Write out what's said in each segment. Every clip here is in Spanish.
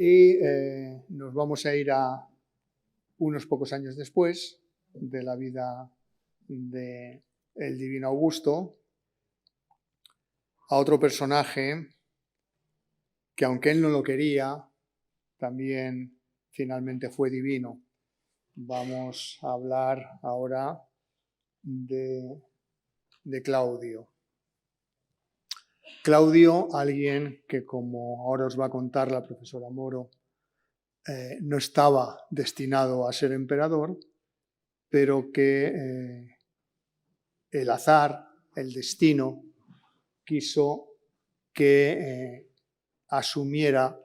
y nos vamos a ir a unos pocos años después de la vida del divino Augusto, a otro personaje que, aunque él no lo quería, también finalmente fue divino. Vamos a hablar ahora de Claudio. Claudio, alguien que, como ahora os va a contar la profesora Moro, no estaba destinado a ser emperador, pero que el azar, el destino, quiso que asumiera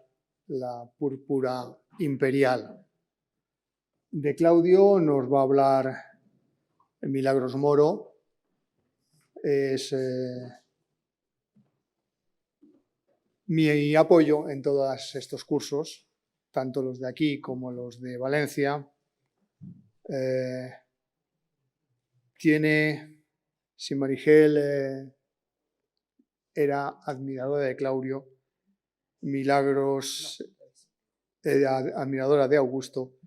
la púrpura imperial. De Claudio nos va a hablar Milagros Moro. Es mi apoyo en todos estos cursos, tanto los de aquí como los de Valencia. Si Marigel era admiradora de Claudio, Milagros era admiradora de Augusto,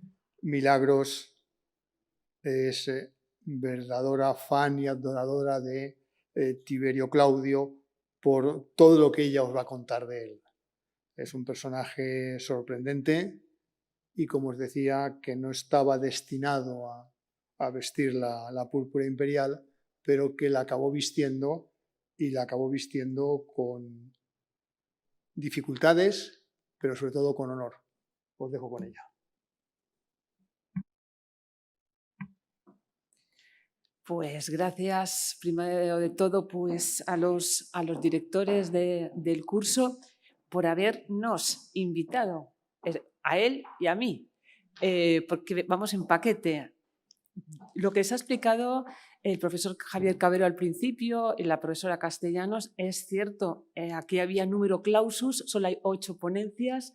Milagros es verdadera fan y adoradora de Tiberio Claudio por todo lo que ella os va a contar de él. Es un personaje sorprendente y, como os decía, que no estaba destinado a vestir la púrpura imperial, pero que la acabó vistiendo, y la acabó vistiendo con dificultades, pero sobre todo con honor. Os dejo con ella. Pues gracias, primero de todo, pues a los directores del curso por habernos invitado, a él y a mí, porque vamos en paquete. Lo que se ha explicado el profesor Javier Cabero al principio y la profesora Castellanos es cierto. Aquí había número clausus, solo hay 8 ponencias.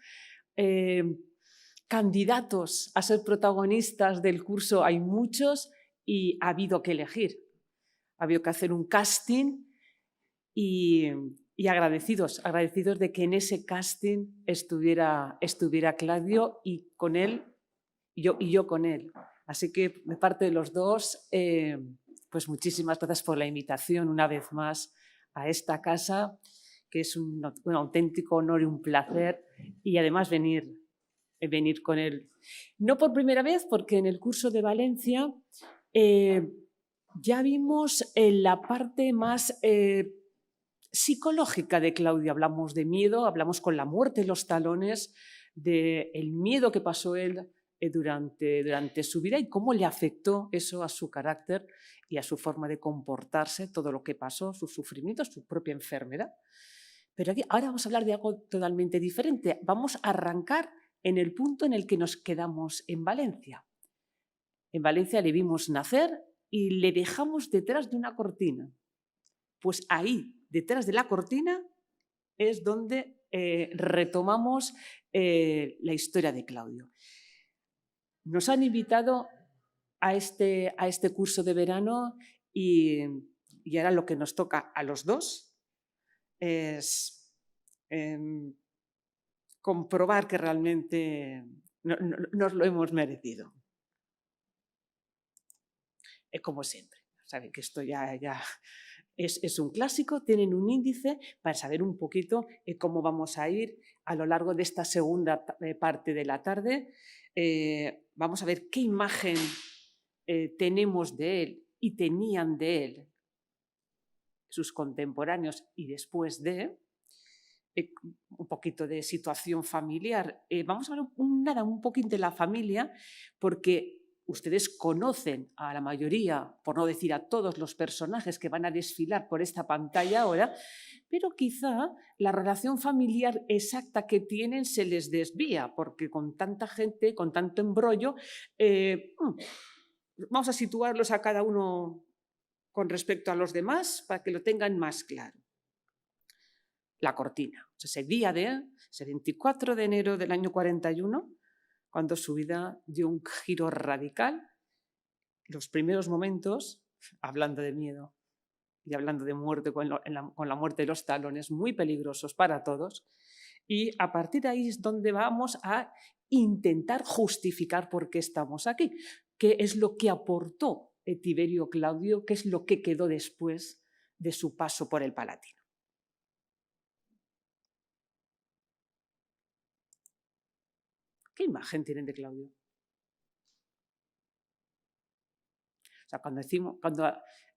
Candidatos a ser protagonistas del curso hay muchos y ha habido que elegir. Ha habido que hacer un casting y agradecidos de que en ese casting estuviera Claudio y con él, yo con él. Así que de parte de los dos, pues muchísimas gracias por la invitación una vez más a esta casa, que es un auténtico honor y un placer, y además venir con él. No por primera vez, porque en el curso de Valencia ya vimos en la parte más psicológica de Claudio. Hablamos de miedo, hablamos con la muerte en los talones, del miedo que pasó él durante su vida y cómo le afectó eso a su carácter y a su forma de comportarse, todo lo que pasó, sus sufrimientos, su propia enfermedad. Pero ahora vamos a hablar de algo totalmente diferente. Vamos a arrancar en el punto en el que nos quedamos en Valencia. En Valencia le vimos nacer y le dejamos detrás de una cortina. Pues ahí, detrás de la cortina, es donde retomamos la historia de Claudio. Nos han invitado a este curso de verano y ahora lo que nos toca a los dos es comprobar que realmente nos lo hemos merecido. Como siempre, saben que esto ya es un clásico. Tienen un índice para saber un poquito cómo vamos a ir a lo largo de esta segunda parte de la tarde. Vamos a ver qué imagen tenemos de él y tenían de él sus contemporáneos y después de un poquito de situación familiar. Vamos a hablar un poquito de la familia, porque ustedes conocen a la mayoría, por no decir a todos los personajes que van a desfilar por esta pantalla ahora, pero quizá la relación familiar exacta que tienen se les desvía, porque con tanta gente, con tanto embrollo, vamos a situarlos a cada uno con respecto a los demás para que lo tengan más claro. La cortina. Ese día ese 24 de enero del año 41, cuando su vida dio un giro radical, los primeros momentos, hablando de miedo y hablando de muerte con la muerte de los talones, muy peligrosos para todos, Y a partir de ahí es donde vamos a intentar justificar por qué estamos aquí, qué es lo que aportó Tiberio Claudio, qué es lo que quedó después de su paso por el Palatino. ¿Qué imagen tienen de Claudio? O sea,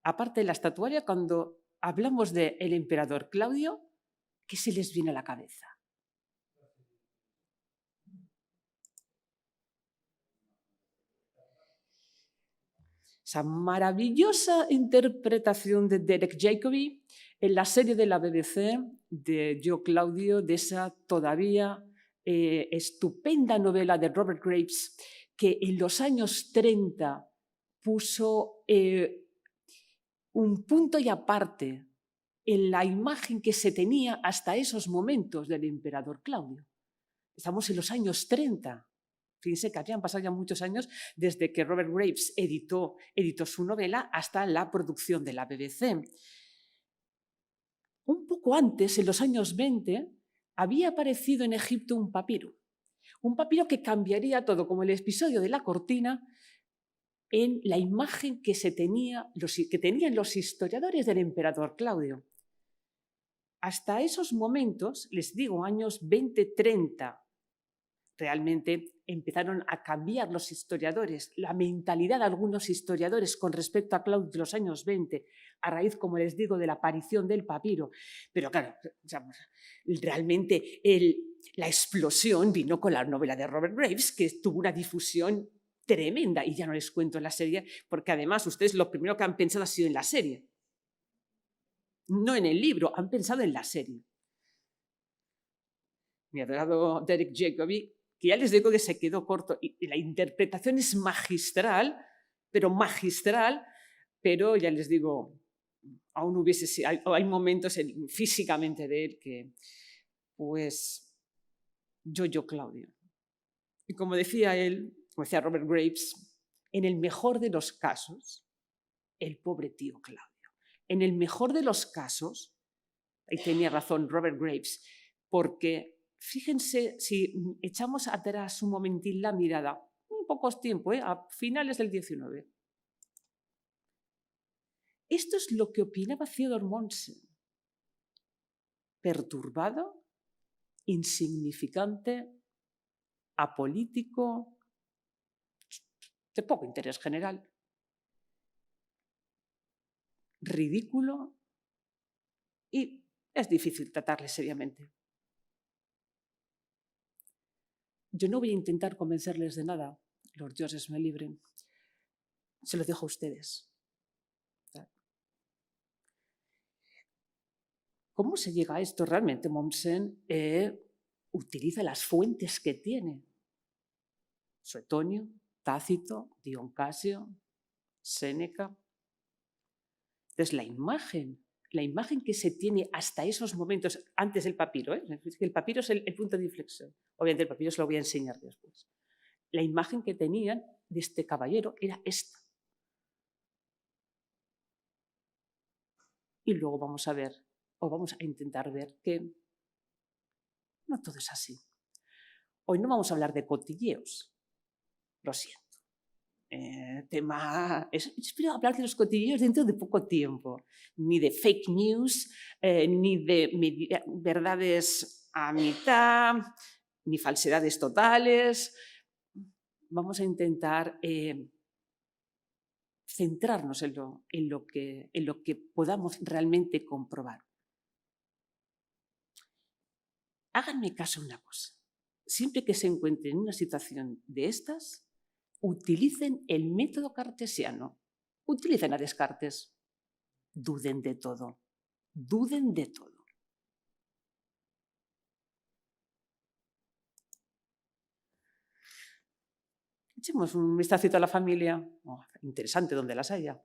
aparte de la estatuaria, cuando hablamos del emperador Claudio, ¿qué se les viene a la cabeza? Esa maravillosa interpretación de Derek Jacobi en la serie de la BBC de Yo Claudio, de esa todavía estupenda novela de Robert Graves, que en los años 30 puso un punto y aparte en la imagen que se tenía hasta esos momentos del emperador Claudio. Estamos en los años 30. Fíjense que habían pasado ya muchos años desde que Robert Graves editó su novela hasta la producción de la BBC. Un poco antes, en los años 20, había aparecido en Egipto un papiro que cambiaría todo, como el episodio de la cortina, en la imagen que tenían los historiadores del emperador Claudio. Hasta esos momentos, les digo, años 20-30, realmente empezaron a cambiar los historiadores, la mentalidad de algunos historiadores con respecto a Claudio de los años 20, a raíz, como les digo, de la aparición del papiro. Pero claro, realmente la explosión vino con la novela de Robert Graves, que tuvo una difusión tremenda, y ya no les cuento en la serie, porque además ustedes lo primero que han pensado ha sido en la serie. No en el libro, han pensado en la serie. Mi adorado Derek Jacobi, que ya les digo que se quedó corto, y la interpretación es magistral, pero ya les digo, aún hay momentos físicamente de él que, pues, yo Claudio. Y como decía él, como decía Robert Graves, en el mejor de los casos, el pobre tío Claudio. En el mejor de los casos, y tenía razón Robert Graves, porque fíjense, si echamos atrás un momentín la mirada, un poco tiempo, a finales del 19. Esto es lo que opinaba Theodor Mommsen. Perturbado, insignificante, apolítico, de poco interés general, ridículo, y es difícil tratarle seriamente. Yo no voy a intentar convencerles de nada, los dioses me libren. Se lo dejo a ustedes. ¿Cómo se llega a esto? Realmente Mommsen utiliza las fuentes que tiene. Suetonio, Tácito, Dion Casio, Séneca. Entonces la imagen que se tiene hasta esos momentos, antes del papiro, el papiro es el punto de inflexión. Obviamente el papiro se lo voy a enseñar después. La imagen que tenían de este caballero era esta. Y luego vamos a intentar ver que no todo es así. Hoy no vamos a hablar de cotilleos, lo siento. Espero hablar de los cotilleos dentro de poco tiempo, ni de fake news, ni de verdades a mitad, ni falsedades totales. Vamos a intentar centrarnos en lo que podamos realmente comprobar. Háganme caso una cosa. Siempre que se encuentren en una situación de estas, utilicen el método cartesiano. Utilicen a Descartes. Duden de todo. Duden de todo. Echemos un vistacito a la familia. Oh, interesante donde las haya.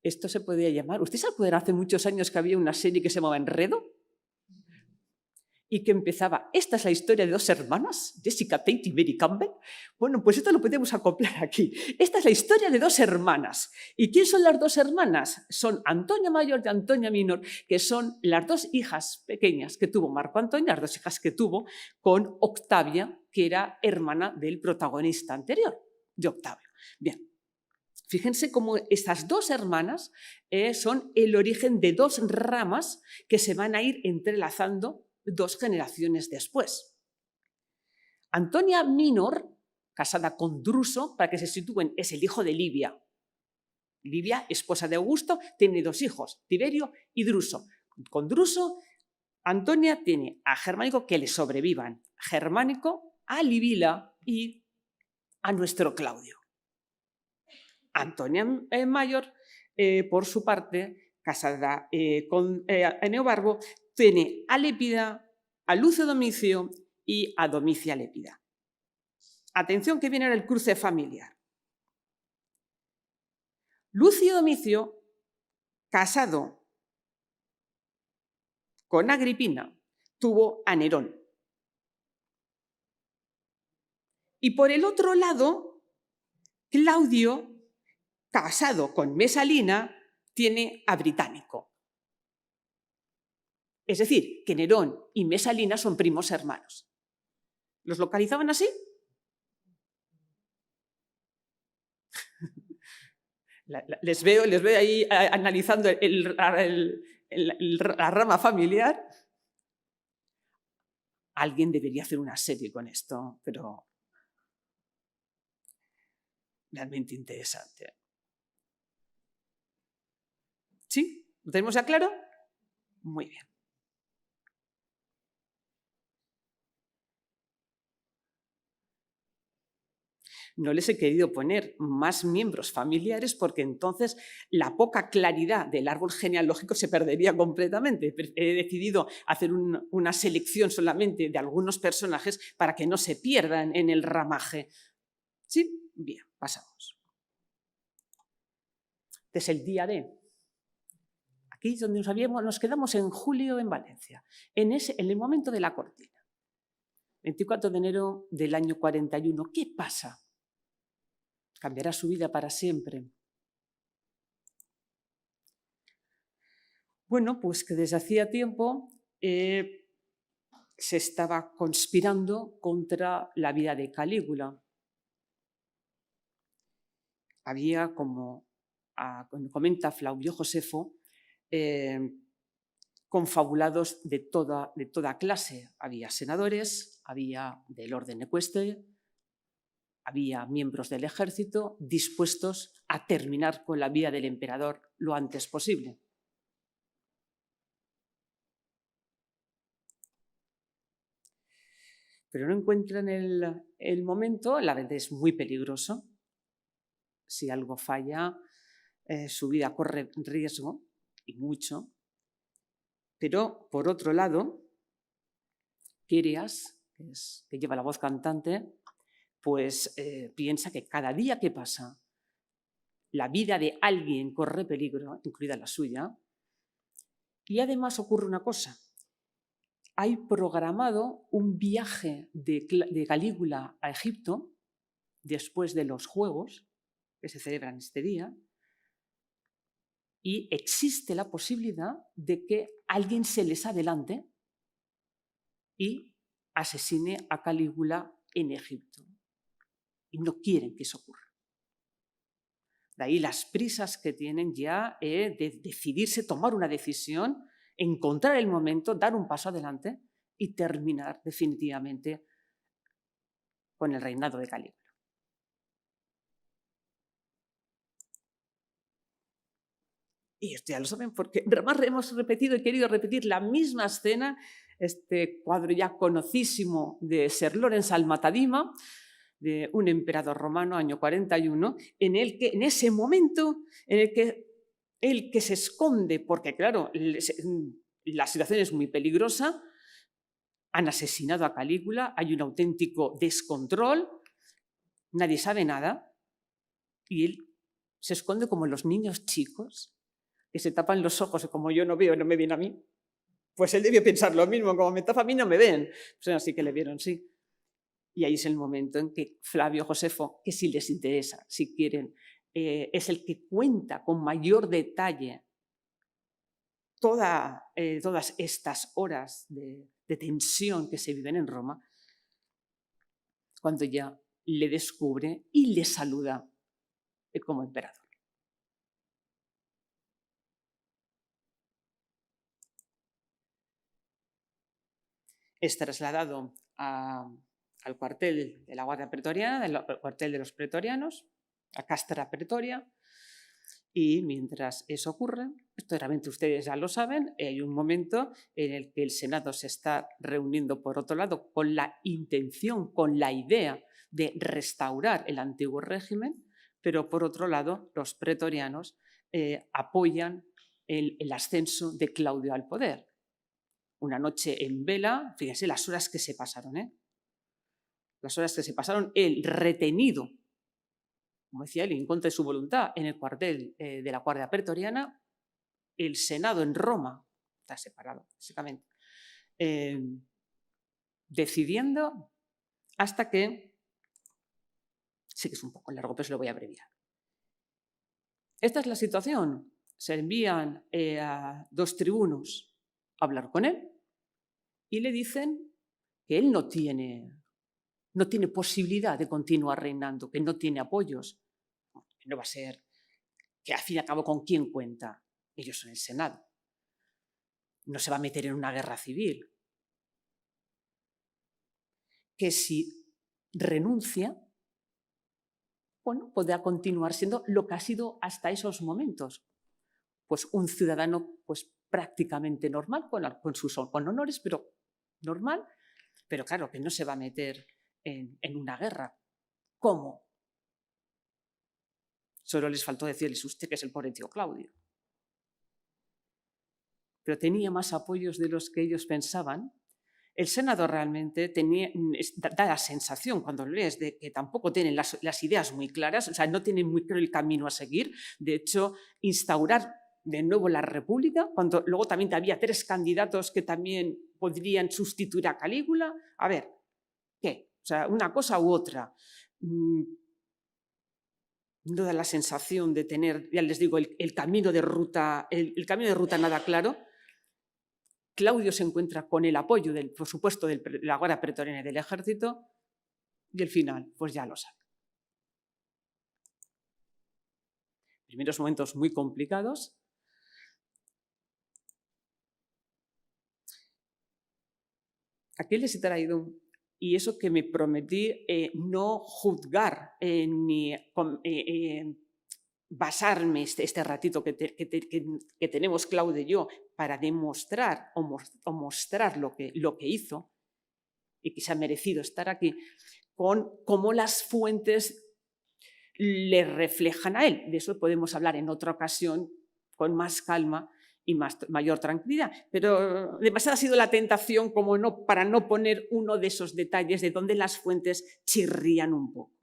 Esto se podría llamar... ¿Ustedes se acuerdan hace muchos años que había una serie que se llamaba Enredo? y que empezaba, esta es la historia de dos hermanas, Jessica Tate y Mary Campbell. Bueno, pues esto lo podemos acoplar aquí. Esta es la historia de dos hermanas. ¿Y quién son las dos hermanas? Son Antonia Mayor y Antonia Minor, que son las dos hijas pequeñas que tuvo Marco Antonio, las dos hijas que tuvo con Octavia, que era hermana del protagonista anterior, de Octavio. Bien. Fíjense cómo estas dos hermanas son el origen de dos ramas que se van a ir entrelazando dos generaciones después. Antonia Minor, casada con Druso, para que se sitúen, es el hijo de Livia. Livia, esposa de Augusto, tiene dos hijos, Tiberio y Druso. Con Druso, Antonia tiene a Germánico que le sobrevivan, Germánico, a Livila y a nuestro Claudio. Antonia Mayor, por su parte, casada con Neobarbo, tiene a Lépida, a Lucio Domicio y a Domicia Lépida. Atención que viene ahora el cruce familiar. Lucio Domicio, casado con Agripina, tuvo a Nerón. Y por el otro lado, Claudio, casado con Mesalina, tiene a Británico. Es decir, que Nerón y Mesalina son primos hermanos. ¿Los localizaban así? Les veo ahí analizando la rama familiar. Alguien debería hacer una serie con esto, pero realmente interesante. ¿Sí? ¿Lo tenemos ya claro? Muy bien. No les he querido poner más miembros familiares porque entonces la poca claridad del árbol genealógico se perdería completamente. He decidido hacer una selección solamente de algunos personajes para que no se pierdan en el ramaje. ¿Sí? Bien, pasamos. Este es el día D. Aquí es donde nos quedamos en julio en Valencia, en el momento de la cortina. 24 de enero del año 41. ¿Qué pasa? Cambiará su vida para siempre. Bueno, pues que desde hacía tiempo se estaba conspirando contra la vida de Calígula. Había, como comenta Flavio Josefo, confabulados de toda clase. Había senadores, había del orden ecuestre, había miembros del ejército dispuestos a terminar con la vida del emperador lo antes posible. Pero no encuentran el momento, la verdad es muy peligroso. Si algo falla, su vida corre riesgo, y mucho. Pero, por otro lado, Quirias, que lleva la voz cantante, pues piensa que cada día que pasa la vida de alguien corre peligro, incluida la suya, y además ocurre una cosa. Hay programado un viaje de Calígula a Egipto después de los Juegos que se celebran este día, y existe la posibilidad de que alguien se les adelante y asesine a Calígula en Egipto. Y no quieren que eso ocurra. De ahí las prisas que tienen ya de decidirse, tomar una decisión, encontrar el momento, dar un paso adelante y terminar definitivamente con el reinado de Calígula. Y esto ya lo saben porque además hemos repetido y querido repetir la misma escena, este cuadro ya conocísimo de Sir Lawrence Almatadima, de un emperador romano, año 41, en ese momento en el que se esconde, porque claro, la situación es muy peligrosa, han asesinado a Calígula, hay un auténtico descontrol, nadie sabe nada, y él se esconde como los niños chicos, que se tapan los ojos, como yo no veo, no me viene a mí, Pues él debió pensar lo mismo, como me tafa a mí no me ven. Pues así que le vieron, sí. Y ahí es el momento en que Flavio Josefo, que si les interesa, si quieren, es el que cuenta con mayor detalle todas estas horas de tensión que se viven en Roma, cuando ya le descubre y le saluda como emperador. Es trasladado al cuartel de la Guardia Pretoriana, al cuartel de los pretorianos, a Castra Pretoria, y mientras eso ocurre, esto realmente ustedes ya lo saben, hay un momento en el que el Senado se está reuniendo, por otro lado, con la intención, con la idea de restaurar el antiguo régimen, pero por otro lado, los pretorianos apoyan el ascenso de Claudio al poder. Una noche en vela, fíjense las horas que se pasaron, las horas que se pasaron, él retenido, como decía él, en contra de su voluntad, en el cuartel de la Guardia Pretoriana, el Senado en Roma, está separado, básicamente, decidiendo hasta que, sí que es un poco largo, pero se lo voy a abreviar. Esta es la situación. Se envían a 2 tribunos a hablar con él y le dicen que él no tiene posibilidad de continuar reinando, que no tiene apoyos, que no va a ser, que al fin y al cabo con quién cuenta. Ellos son el Senado. No se va a meter en una guerra civil. Que si renuncia, bueno, podrá continuar siendo lo que ha sido hasta esos momentos. Pues un ciudadano pues, prácticamente normal, con sus honores, pero normal, pero claro, que no se va a meter en una guerra. ¿Cómo? Solo les faltó decirles usted que es el pobre tío Claudio. Pero tenía más apoyos de los que ellos pensaban. El Senado realmente da la sensación, cuando lo lees, de que tampoco tienen las ideas muy claras, o sea, no tienen muy claro el camino a seguir. De hecho, instaurar de nuevo la República, cuando luego también había 3 candidatos que también podrían sustituir a Calígula. A ver, ¿qué? O sea, una cosa u otra. No da la sensación de tener, ya les digo, el camino de ruta nada claro. Claudio se encuentra con el apoyo, por supuesto, de la Guardia Pretoriana y del ejército, y el final, pues ya lo sabe. Primeros momentos muy complicados. Aquí les he traído, y eso que me prometí, no juzgar ni basarme este ratito que tenemos Claudio y yo para demostrar o mostrar lo que hizo y que se ha merecido estar aquí, con cómo las fuentes le reflejan a él. De eso podemos hablar en otra ocasión con más calma y mayor tranquilidad. Pero demasiada ha sido la tentación para no poner uno de esos detalles de donde las fuentes chirrían un poco.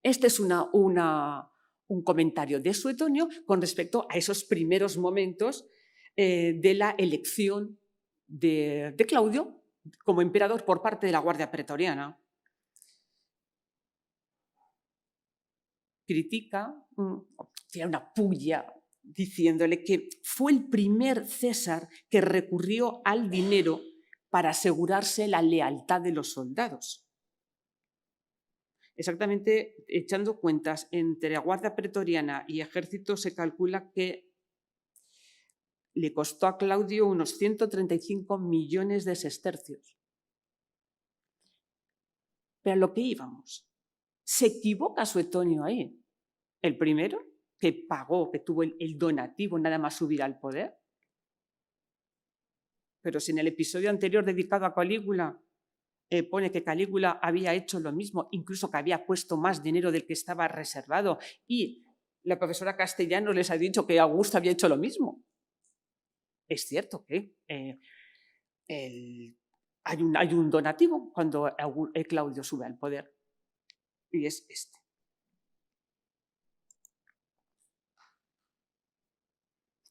Este es un comentario de Suetonio con respecto a esos primeros momentos de la elección de Claudio como emperador por parte de la Guardia Pretoriana. Critica, tiene una puya diciéndole que fue el primer César que recurrió al dinero para asegurarse la lealtad de los soldados. Exactamente, echando cuentas entre la Guardia Pretoriana y ejército, se calcula que le costó a Claudio unos 135 millones de sestercios. Pero a lo que íbamos, se equivoca Suetonio ahí. El primero, que pagó, que tuvo el donativo nada más subir al poder. Pero si en el episodio anterior dedicado a Calígula pone que Calígula había hecho lo mismo, incluso que había puesto más dinero del que estaba reservado, y la profesora Castellanos les ha dicho que Augusto había hecho lo mismo. Es cierto que hay un donativo cuando Claudio sube al poder, y es este.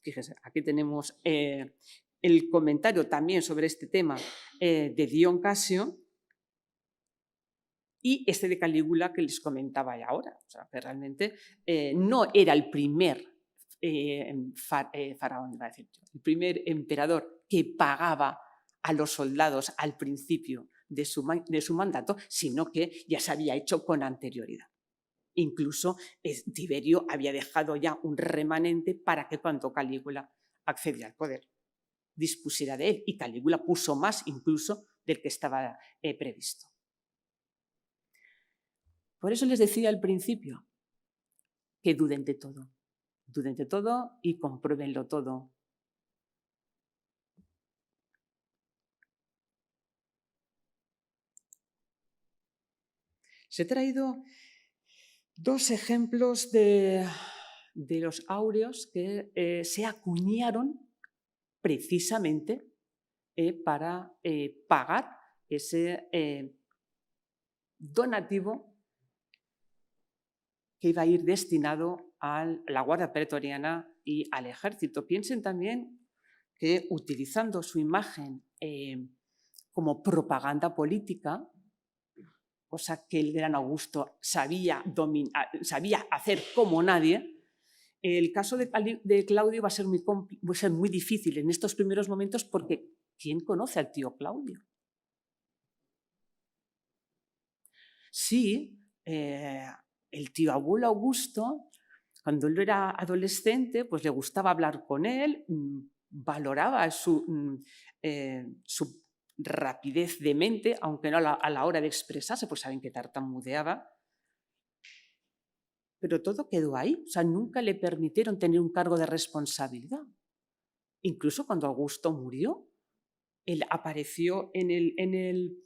Fíjese, aquí tenemos el comentario también sobre este tema de Dion Casio y este de Calígula que les comentaba ya ahora. O sea, que realmente no era el primer faraón, iba a decir yo, el primer emperador que pagaba a los soldados al principio de su mandato, sino que ya se había hecho con anterioridad. Incluso Tiberio había dejado ya un remanente para que cuando Calígula accedía al poder dispusiera de él, y Calígula puso más incluso del que estaba previsto. Por eso les decía al principio que duden de todo y compruébenlo todo. Se he traído dos ejemplos de los áureos que se acuñaron precisamente para pagar ese donativo que iba a ir destinado a la Guardia Pretoriana y al ejército. Piensen también que utilizando su imagen como propaganda política, cosa que el gran Augusto sabía hacer como nadie, el caso de Claudio va a ser muy difícil en estos primeros momentos porque ¿quién conoce al tío Claudio? Sí, el tío abuelo Augusto, cuando él era adolescente, pues le gustaba hablar con él, valoraba su rapidez de mente, aunque no a la hora de expresarse, pues saben que tartamudeaba. Pero todo quedó ahí, o sea, nunca le permitieron tener un cargo de responsabilidad. Incluso cuando Augusto murió, él apareció en el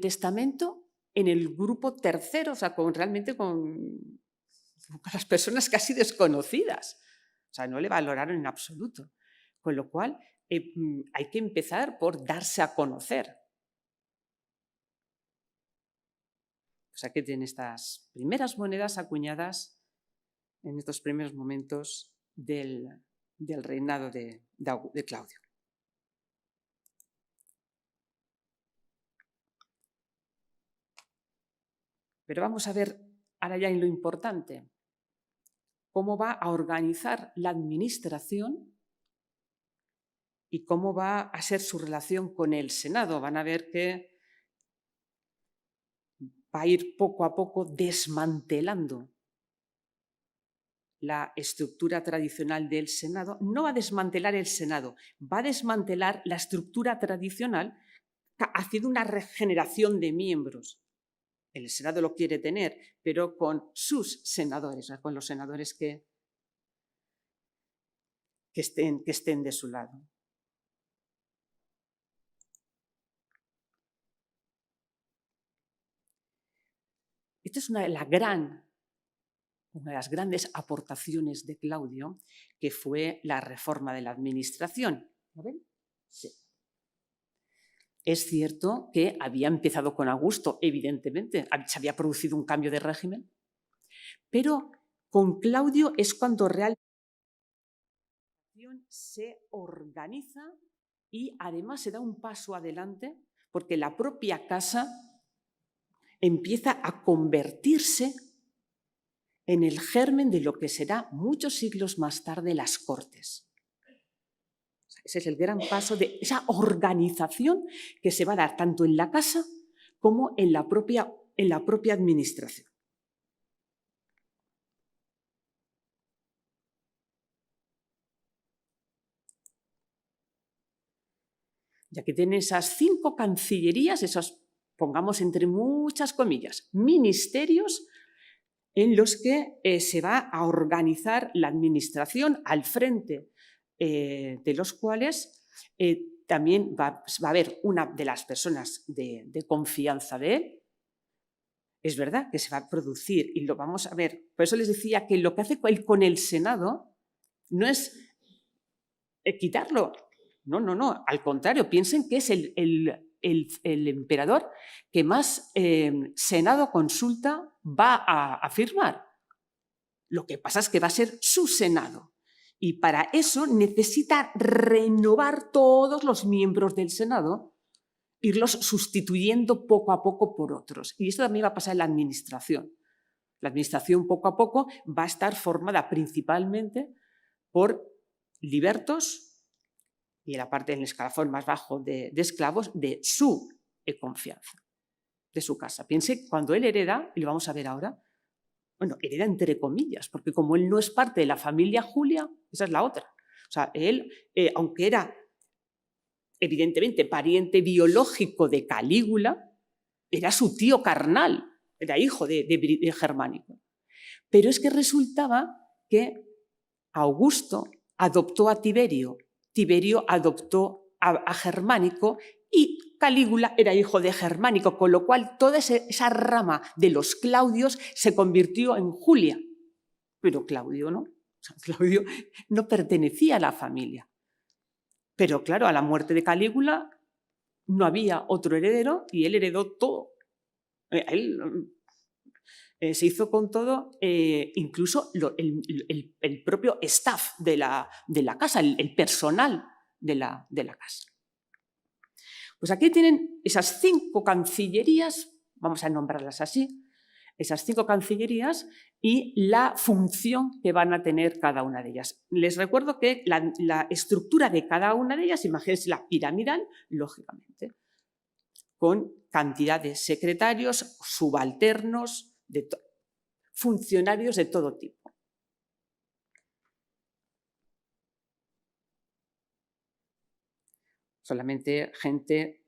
testamento, en el grupo tercero, o sea, realmente con las personas casi desconocidas. O sea, no le valoraron en absoluto. Con lo cual, hay que empezar por darse a conocer. O sea, que tienen estas primeras monedas acuñadas en estos primeros momentos del reinado de Claudio. Pero vamos a ver ahora ya en lo importante, cómo va a organizar la administración y cómo va a ser su relación con el Senado. Van a ver que va a ir poco a poco desmantelando la estructura tradicional del Senado. No va a desmantelar el Senado, va a desmantelar la estructura tradicional haciendo una regeneración de miembros. El Senado lo quiere tener, pero con sus senadores, con los senadores que estén de su lado. Esta es una de las grandes aportaciones de Claudio, que fue la reforma de la administración. ¿Lo ven? Sí. Es cierto que había empezado con Augusto, evidentemente, se había producido un cambio de régimen, pero con Claudio es cuando realmente se organiza y además se da un paso adelante porque la propia casa empieza a convertirse en el germen de lo que será muchos siglos más tarde las Cortes. Ese es el gran paso de esa organización que se va a dar tanto en la casa como en la propia administración. Ya que tiene esas 5 cancillerías, esos, pongamos entre muchas comillas, ministerios en los que se va a organizar la administración, al frente de los cuales también va a haber una de las personas de confianza de él. Es verdad que se va a producir, y lo vamos a ver, por eso les decía que lo que hace él con el Senado no es quitarlo, no, al contrario, piensen que es el emperador que más Senado consulta va a firmar. Lo que pasa es que va a ser su Senado Y para eso necesita renovar todos los miembros del Senado, irlos sustituyendo poco a poco por otros. Y esto también va a pasar en la administración. La administración poco a poco va a estar formada principalmente por libertos y en la parte del escalafón más bajo de esclavos de su confianza, de su casa. Piense, cuando él hereda, y lo vamos a ver ahora, bueno, hereda entre comillas, porque como él no es parte de la familia Julia, esa es la otra. O sea, él, aunque era evidentemente pariente biológico de Calígula, era su tío carnal, era hijo de Germánico. Pero es que resultaba que Augusto adoptó a Tiberio, Tiberio adoptó a Germánico y Calígula era hijo de Germánico, con lo cual toda esa rama de los Claudios se convirtió en Julia. Pero Claudio no. O sea, Claudio no pertenecía a la familia. Pero claro, a la muerte de Calígula no había otro heredero y él heredó todo. Él se hizo con todo, incluso el propio staff de la casa, el personal de la casa. Pues aquí tienen esas 5 cancillerías, vamos a nombrarlas así, esas 5 cancillerías y la función que van a tener cada una de ellas. Les recuerdo que la estructura de cada una de ellas, imagínense la piramidal, lógicamente, con cantidad de secretarios, subalternos, funcionarios de todo tipo. Solamente gente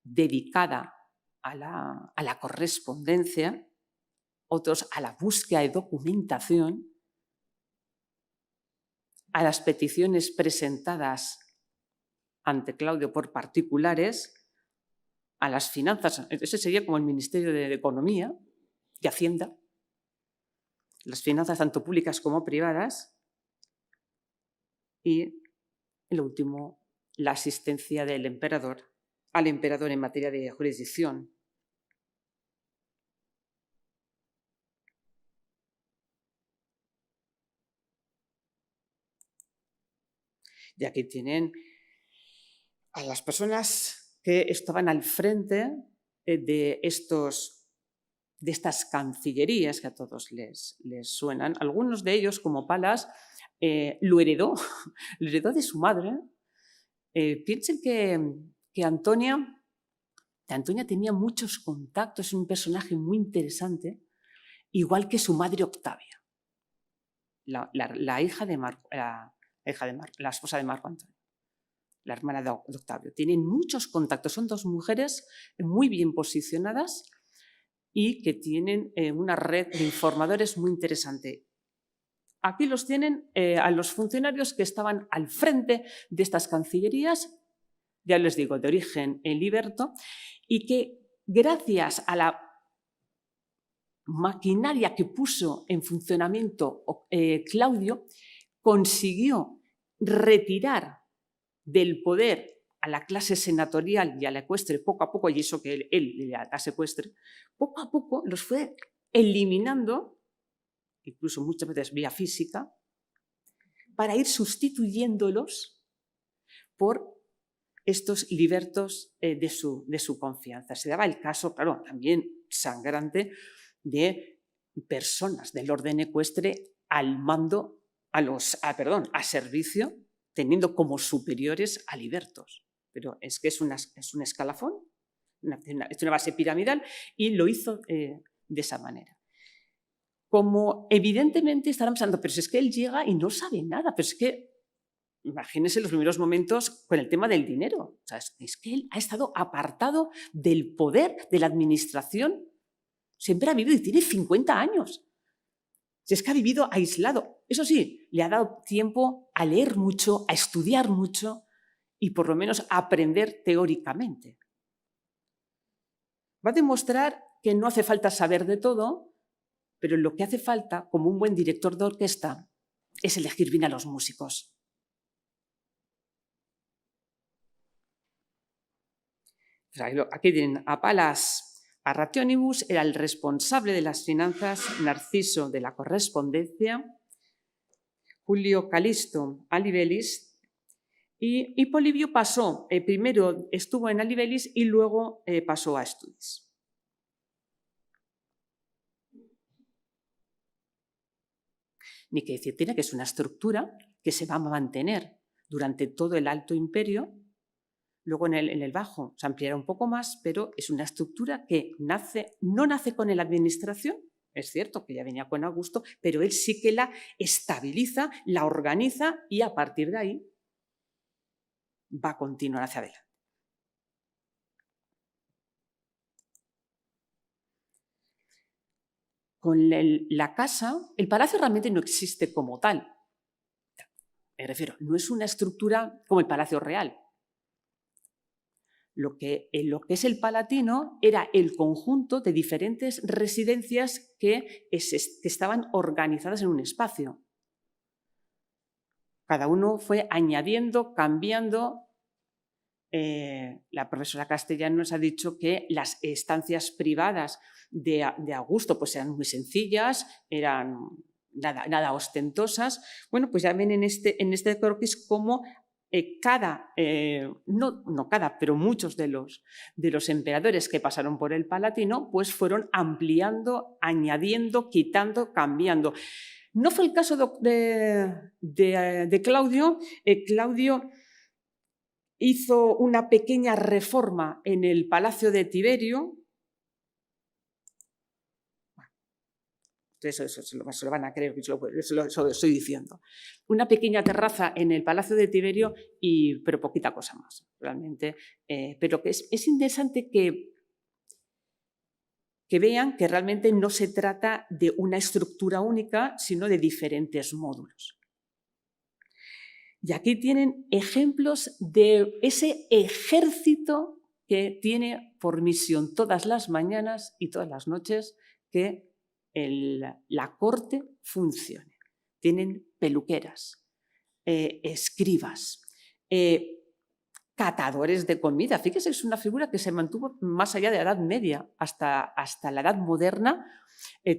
dedicada a la correspondencia, otros a la búsqueda de documentación, a las peticiones presentadas ante Claudio por particulares, a las finanzas, ese sería como el Ministerio de Economía y Hacienda, las finanzas tanto públicas como privadas, y el último, la asistencia del emperador al emperador en materia de jurisdicción. Y aquí tienen a las personas que estaban al frente de estas cancillerías que a todos les suenan. Algunos de ellos, como Palas, lo heredó de su madre. Piensen que Antonia tenía muchos contactos, es un personaje muy interesante, igual que su madre Octavia, la hija de Marco, la esposa de Marco Antonio, la hermana de Octavio. Tienen muchos contactos, son 2 mujeres muy bien posicionadas y que tienen una red de informadores muy interesante. Aquí los tienen a los funcionarios que estaban al frente de estas cancillerías, ya les digo, de origen liberto, y que gracias a la maquinaria que puso en funcionamiento Claudio, consiguió retirar del poder a la clase senatorial y a la ecuestre poco a poco, y eso que él la clase ecuestre, poco a poco los fue eliminando, incluso muchas veces vía física, para ir sustituyéndolos por estos libertos de su confianza. Se daba el caso, claro, también sangrante, de personas del orden ecuestre al mando, a servicio, teniendo como superiores a libertos. Pero es que es un escalafón, es una base piramidal, y lo hizo de esa manera. Como evidentemente estarán pensando, pero si es que él llega y no sabe nada, pero es que imagínense los primeros momentos con el tema del dinero. O sea, es que él ha estado apartado del poder, de la administración. Siempre ha vivido y tiene 50 años. Si es que ha vivido aislado. Eso sí, le ha dado tiempo a leer mucho, a estudiar mucho y por lo menos a aprender teóricamente. Va a demostrar que no hace falta saber de todo, pero lo que hace falta, como un buen director de orquesta, es elegir bien a los músicos. Aquí tienen a Palas Arrationibus, era el responsable de las finanzas, Narciso de la correspondencia, Julio Calisto Alibelis, y Polibio pasó, primero estuvo en Alibelis y luego pasó a Estudis. Ni que decir tiene que es una estructura que se va a mantener durante todo el Alto Imperio. Luego en el Bajo se ampliará un poco más, pero es una estructura que no nace con la administración. Es cierto que ya venía con Augusto, pero él sí que la estabiliza, la organiza y a partir de ahí va a continuar hacia adelante. Con la casa, el palacio realmente no existe como tal. Me refiero, no es una estructura como el Palacio Real. Lo que es el Palatino era el conjunto de diferentes residencias que estaban organizadas en un espacio. Cada uno fue añadiendo, cambiando. La profesora Castellán nos ha dicho que las estancias privadas de Augusto pues eran muy sencillas, eran nada ostentosas. Bueno, pues ya ven en este croquis cómo pero muchos de los emperadores que pasaron por el Palatino pues fueron ampliando, añadiendo, quitando, cambiando. No fue el caso de Claudio. Claudio hizo una pequeña reforma en el Palacio de Tiberio. Eso se lo van a creer, eso lo estoy diciendo. Una pequeña terraza en el Palacio de Tiberio, pero poquita cosa más, realmente. Pero que es interesante que vean que realmente no se trata de una estructura única, sino de diferentes módulos. Y aquí tienen ejemplos de ese ejército que tiene por misión todas las mañanas y todas las noches que la corte funcione. Tienen peluqueras, escribas, catadores de comida. Fíjese, es una figura que se mantuvo más allá de la Edad Media. Hasta la Edad Moderna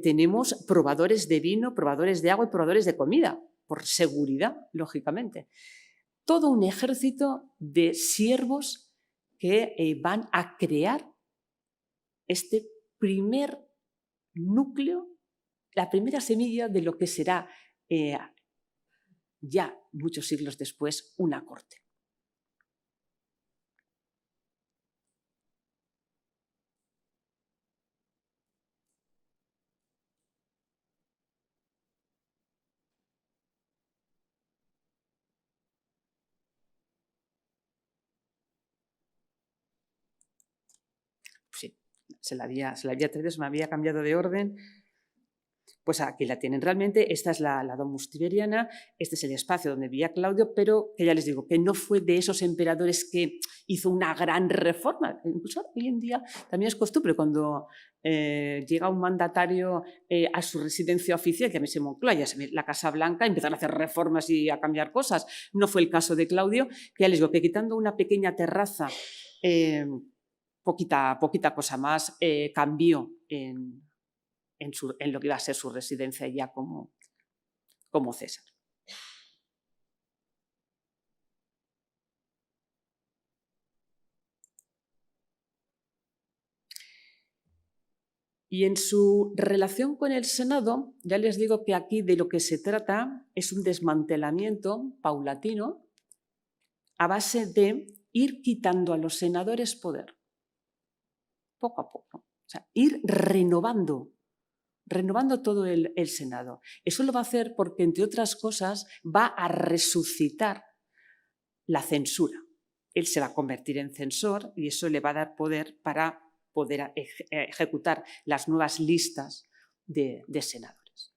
tenemos probadores de vino, probadores de agua y probadores de comida, por seguridad, lógicamente. Todo un ejército de siervos que van a crear este primer núcleo, la primera semilla de lo que será ya muchos siglos después una corte. Sí, se la había traído, se me había cambiado de orden. Pues aquí la tienen realmente. Esta es la Domus Tiberiana, este es el espacio donde vivía Claudio, pero que ya les digo, que no fue de esos emperadores que hizo una gran reforma. Incluso hoy en día también es costumbre cuando llega un mandatario a su residencia oficial, que a mí se Moncloa, ya se ve la Casa Blanca, empiezan a hacer reformas y a cambiar cosas. No fue el caso de Claudio, que ya les digo que quitando una pequeña terraza, poquita cosa más, cambió en lo que iba a ser su residencia ya como César. Y en su relación con el Senado, ya les digo que aquí de lo que se trata es un desmantelamiento paulatino a base de ir quitando a los senadores poder, poco a poco. O sea, ir renovando todo el Senado. Eso lo va a hacer porque, entre otras cosas, va a resucitar la censura. Él se va a convertir en censor y eso le va a dar poder para poder ejecutar las nuevas listas de senadores.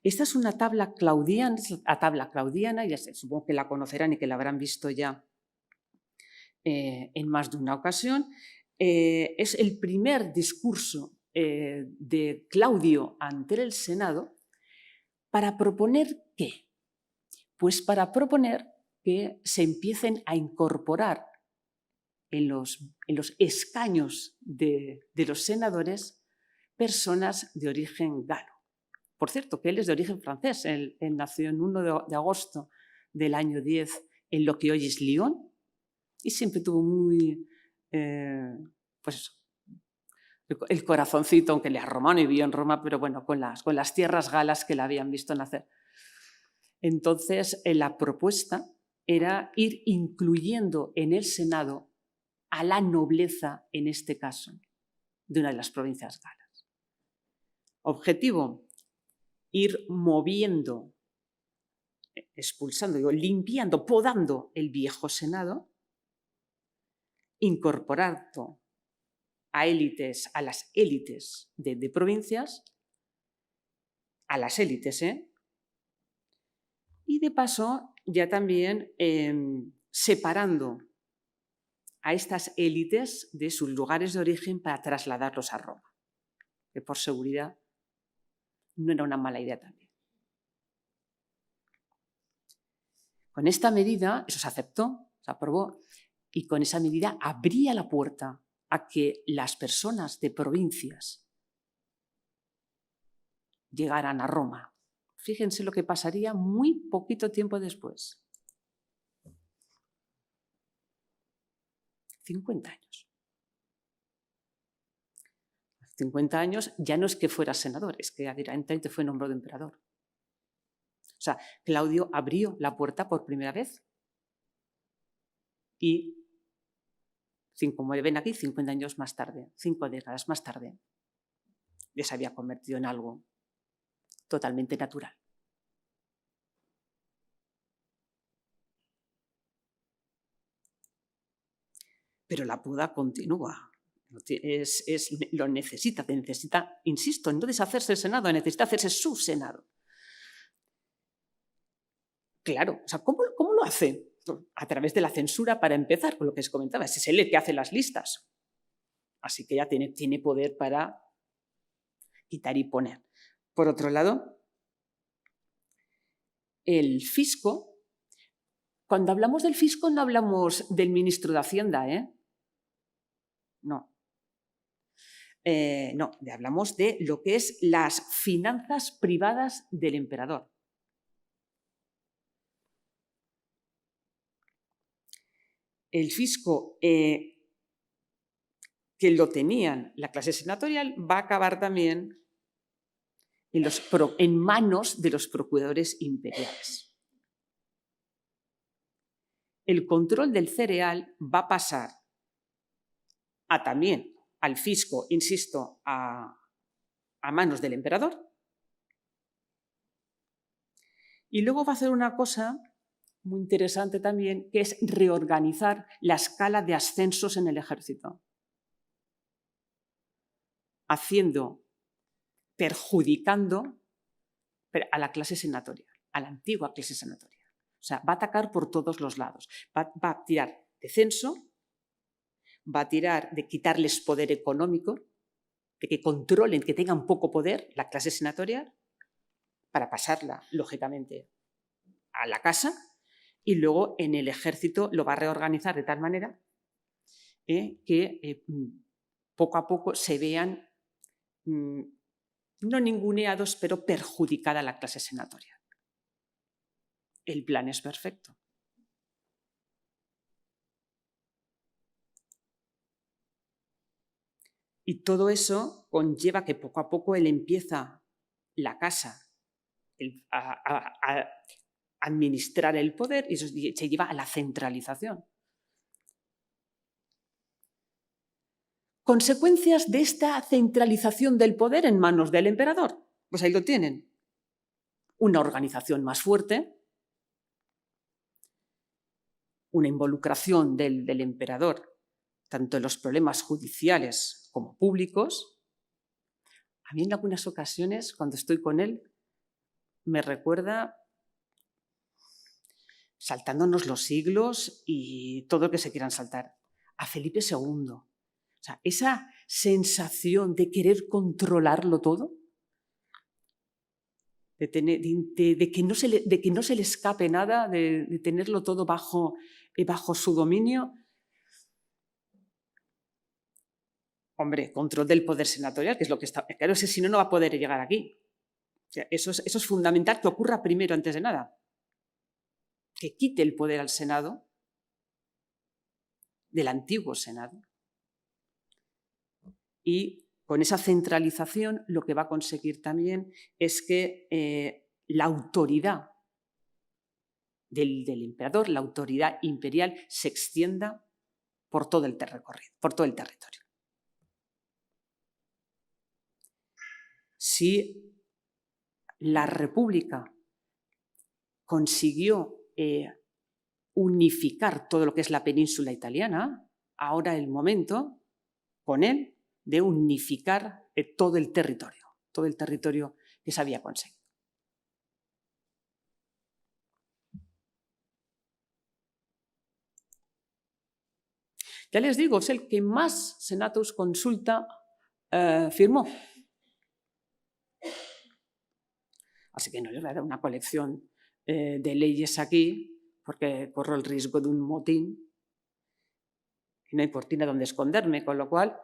Esta es una tabla claudiana, ya supongo que la conocerán y que la habrán visto ya en más de una ocasión. Es el primer discurso de Claudio ante el Senado para proponer ¿qué? Pues para proponer que se empiecen a incorporar en los escaños de los senadores personas de origen galo, por cierto, que él es de origen francés. Él nació en 1 de agosto del año 10 en lo que hoy es Lyon y siempre tuvo muy, pues eso, el corazoncito, aunque le era romano y vivió en Roma, pero bueno, con las tierras galas que la habían visto nacer. Entonces, la propuesta era ir incluyendo en el Senado a la nobleza, en este caso, de una de las provincias galas. Objetivo, ir moviendo, expulsando, limpiando, podando el viejo Senado, incorporando a las élites de provincias, a las élites, y de paso ya también separando a estas élites de sus lugares de origen para trasladarlos a Roma, que por seguridad no era una mala idea también. Con esta medida, eso se aceptó, se aprobó, y con esa medida abría la puerta a que las personas de provincias llegaran a Roma. Fíjense lo que pasaría muy poquito tiempo después. 50 años. 50 años ya no es que fuera senador, es que directamente fue nombrado emperador. O sea, Claudio abrió la puerta por primera vez y, como ven aquí, 50 años más tarde, 5 décadas más tarde, ya se había convertido en algo totalmente natural. Pero la poda continúa. Lo necesita, insisto, no deshacerse el Senado, necesita hacerse su Senado. Claro, o sea, ¿cómo lo hace? A través de la censura, para empezar, con lo que os comentaba. Es él el que hace las listas. Así que ya tiene poder para quitar y poner. Por otro lado, el fisco, cuando hablamos del fisco no hablamos del ministro de Hacienda, No. No, hablamos de lo que es las finanzas privadas del emperador. El fisco que lo tenían la clase senatorial va a acabar también en manos de los procuradores imperiales. El control del cereal va a pasar también al fisco, insisto, a manos del emperador. Y luego va a hacer una cosa muy interesante también, que es reorganizar la escala de ascensos en el ejército, perjudicando a la clase senatorial, a la antigua clase senatorial. O sea, va a atacar por todos los lados. Va a tirar de censo, va a tirar de quitarles poder económico, de que controlen, que tengan poco poder la clase senatorial, para pasarla, lógicamente, a la casa, y luego en el ejército lo va a reorganizar de tal manera que poco a poco se vean, no ninguneados, pero perjudicada la clase senatorial. El plan es perfecto. Y todo eso conlleva que poco a poco él empieza la casa a administrar el poder y eso se lleva a la centralización. Consecuencias de esta centralización del poder en manos del emperador. Pues ahí lo tienen. Una organización más fuerte, una involucración del emperador tanto en los problemas judiciales como públicos. A mí en algunas ocasiones, cuando estoy con él, me recuerda saltándonos los siglos y todo lo que se quieran saltar, a Felipe II. O sea, esa sensación de querer controlarlo todo, de que no se le escape nada, de tenerlo todo bajo su dominio. Hombre, control del poder senatorial, que es lo que está... Claro, si no va a poder llegar aquí. sea, eso es fundamental que ocurra primero antes de nada. Que quite el poder al Senado, del antiguo Senado. Y con esa centralización lo que va a conseguir también es que la autoridad del emperador, la autoridad imperial, se extienda por todo el territorio. Si la República consiguió unificar todo lo que es la península italiana, ahora el momento, con él, de unificar todo el territorio que se había conseguido. Ya les digo, es el que más Senatus Consulta firmó. Así que no les voy a dar una colección de leyes aquí, porque corro el riesgo de un motín y no hay cortina donde esconderme, con lo cual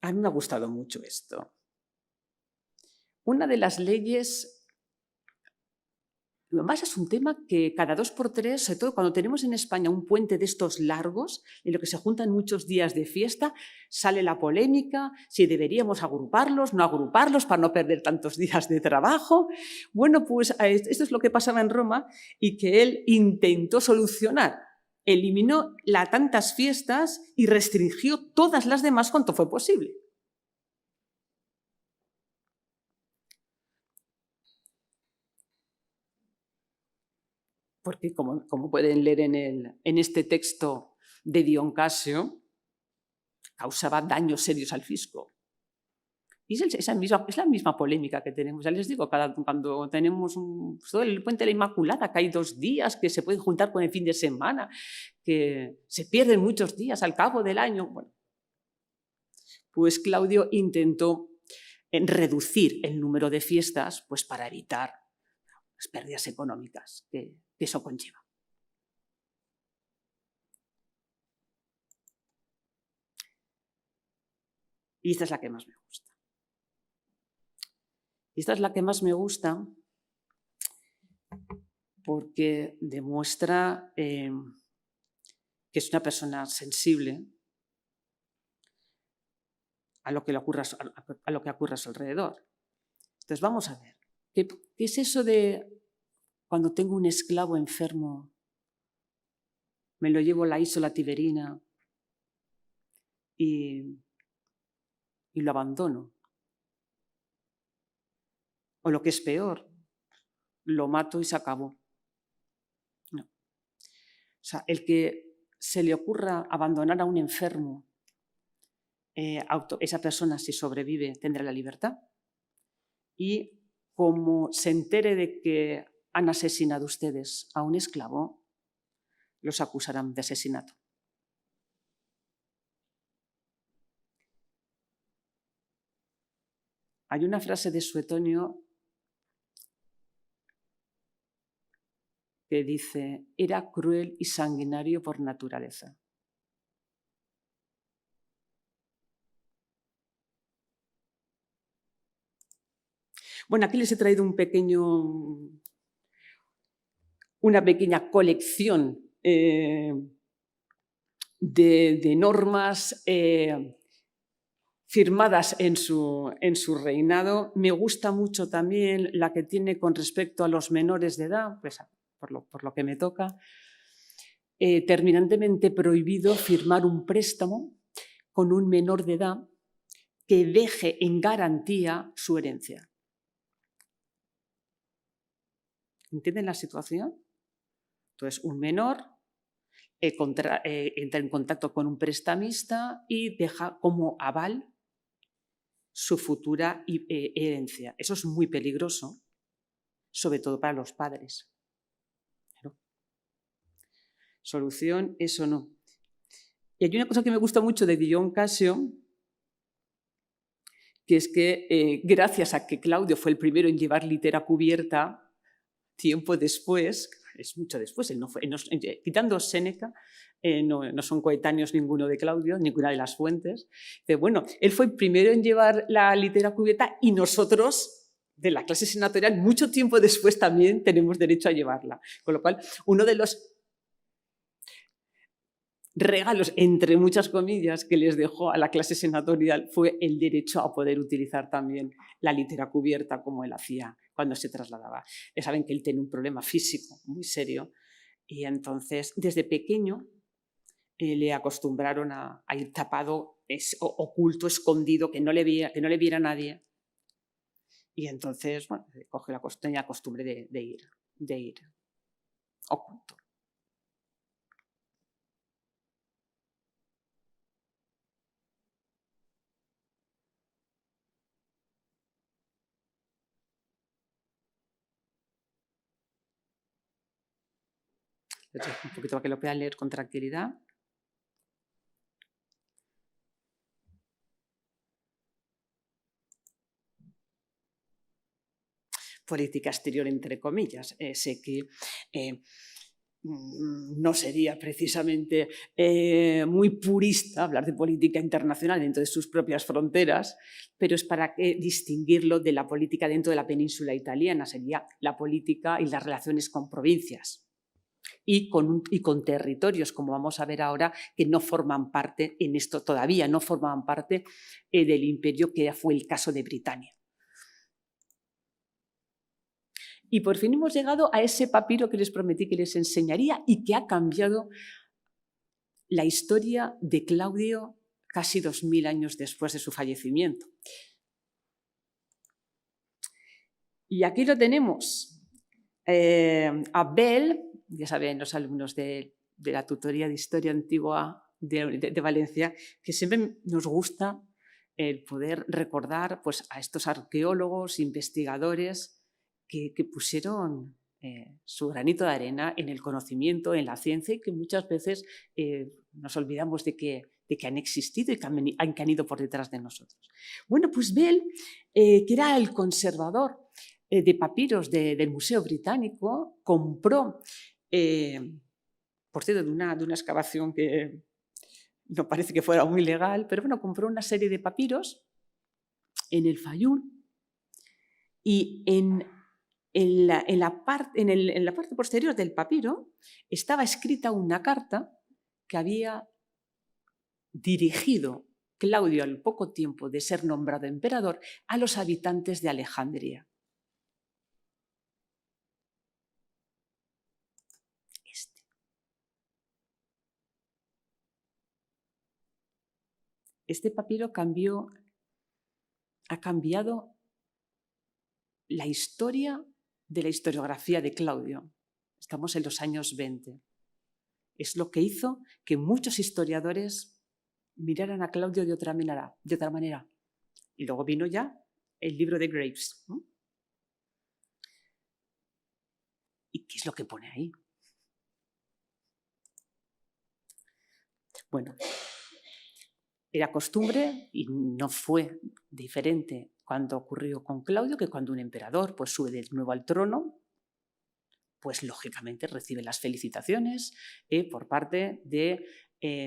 a mí me ha gustado mucho esto. Una de las leyes, además es un tema que cada 2 por 3, sobre todo cuando tenemos en España un puente de estos largos, en lo que se juntan muchos días de fiesta, sale la polémica, si deberíamos agruparlos, no agruparlos para no perder tantos días de trabajo. Bueno, pues esto es lo que pasaba en Roma y que él intentó solucionar. Eliminó tantas fiestas y restringió todas las demás cuanto fue posible. Porque, como pueden leer en este texto de Dion Casio, causaba daños serios al fisco. Y es la misma polémica que tenemos. Ya les digo, cuando tenemos todo el Puente de la Inmaculada, que hay 2 días que se pueden juntar con el fin de semana, que se pierden muchos días al cabo del año. Bueno, pues Claudio intentó reducir el número de fiestas pues, para evitar las pérdidas económicas que eso conlleva. Y esta es la que más me gusta. Y esta es la que más me gusta porque demuestra que es una persona sensible a lo que ocurre a su alrededor. Entonces vamos a ver, ¿qué es eso de cuando tengo un esclavo enfermo, me lo llevo a la isla Tiberina y lo abandono? O lo que es peor, lo mato y se acabó. No. O sea, el que se le ocurra abandonar a un enfermo, esa persona, si sobrevive, tendrá la libertad. Y como se entere de que han asesinado ustedes a un esclavo, los acusarán de asesinato. Hay una frase de Suetonio que dice: era cruel y sanguinario por naturaleza. Bueno, aquí les he traído una pequeña colección de normas firmadas en su reinado. Me gusta mucho también la que tiene con respecto a los menores de edad, pues, por lo que me toca. Terminantemente prohibido firmar un préstamo con un menor de edad que deje en garantía su herencia. ¿Entienden la situación? Entonces, un menor entra en contacto con un prestamista y deja como aval su futura herencia. Eso es muy peligroso, sobre todo para los padres. Claro. Solución, eso no. Y hay una cosa que me gusta mucho de Dion Casio, que es que gracias a que Claudio fue el primero en llevar litera cubierta, tiempo después, es mucho después, quitando Séneca, no son coetáneos ninguno de Claudio, ninguna de las fuentes. Bueno, él fue el primero en llevar la litera cubierta y nosotros, de la clase senatorial, mucho tiempo después también tenemos derecho a llevarla. Con lo cual, uno de los regalos, entre muchas comillas, que les dejó a la clase senatorial fue el derecho a poder utilizar también la litera cubierta como él hacía cuando se trasladaba. Ya saben que él tiene un problema físico muy serio y entonces desde pequeño le acostumbraron a ir tapado, oculto, escondido, que no le viera nadie. Y entonces, bueno, tenía la costumbre de ir oculto. Un poquito para que lo puedan leer con tranquilidad. Política exterior, entre comillas. Sé que no sería precisamente muy purista hablar de política internacional dentro de sus propias fronteras, pero es para distinguirlo de la política dentro de la península italiana. Sería la política y las relaciones con provincias y con territorios, como vamos a ver ahora, que no forman parte, en esto todavía no forman parte del imperio, que fue el caso de Britania. Y por fin hemos llegado a ese papiro que les prometí que les enseñaría y que ha cambiado la historia de Claudio casi 2000 años después de su fallecimiento. Y aquí lo tenemos. A Bell, ya saben los alumnos de la tutoría de Historia Antigua de Valencia, que siempre nos gusta el poder recordar pues, a estos arqueólogos, investigadores, que pusieron su granito de arena en el conocimiento, en la ciencia, y que muchas veces nos olvidamos de que han existido y que han ido por detrás de nosotros. Bueno, pues Bell, que era el conservador de papiros del Museo Británico, compró, por cierto, de una excavación que no parece que fuera muy legal, pero bueno, compró una serie de papiros en el Fayum y en la parte posterior del papiro estaba escrita una carta que había dirigido Claudio al poco tiempo de ser nombrado emperador a los habitantes de Alejandría. Este papiro ha cambiado la historia de la historiografía de Claudio. Estamos en los años 20. Es lo que hizo que muchos historiadores miraran a Claudio de otra manera. Y luego vino ya el libro de Graves, ¿no? ¿Y qué es lo que pone ahí? Bueno, era costumbre, y no fue diferente cuando ocurrió con Claudio, que cuando un emperador pues, sube de nuevo al trono, pues lógicamente recibe las felicitaciones por parte de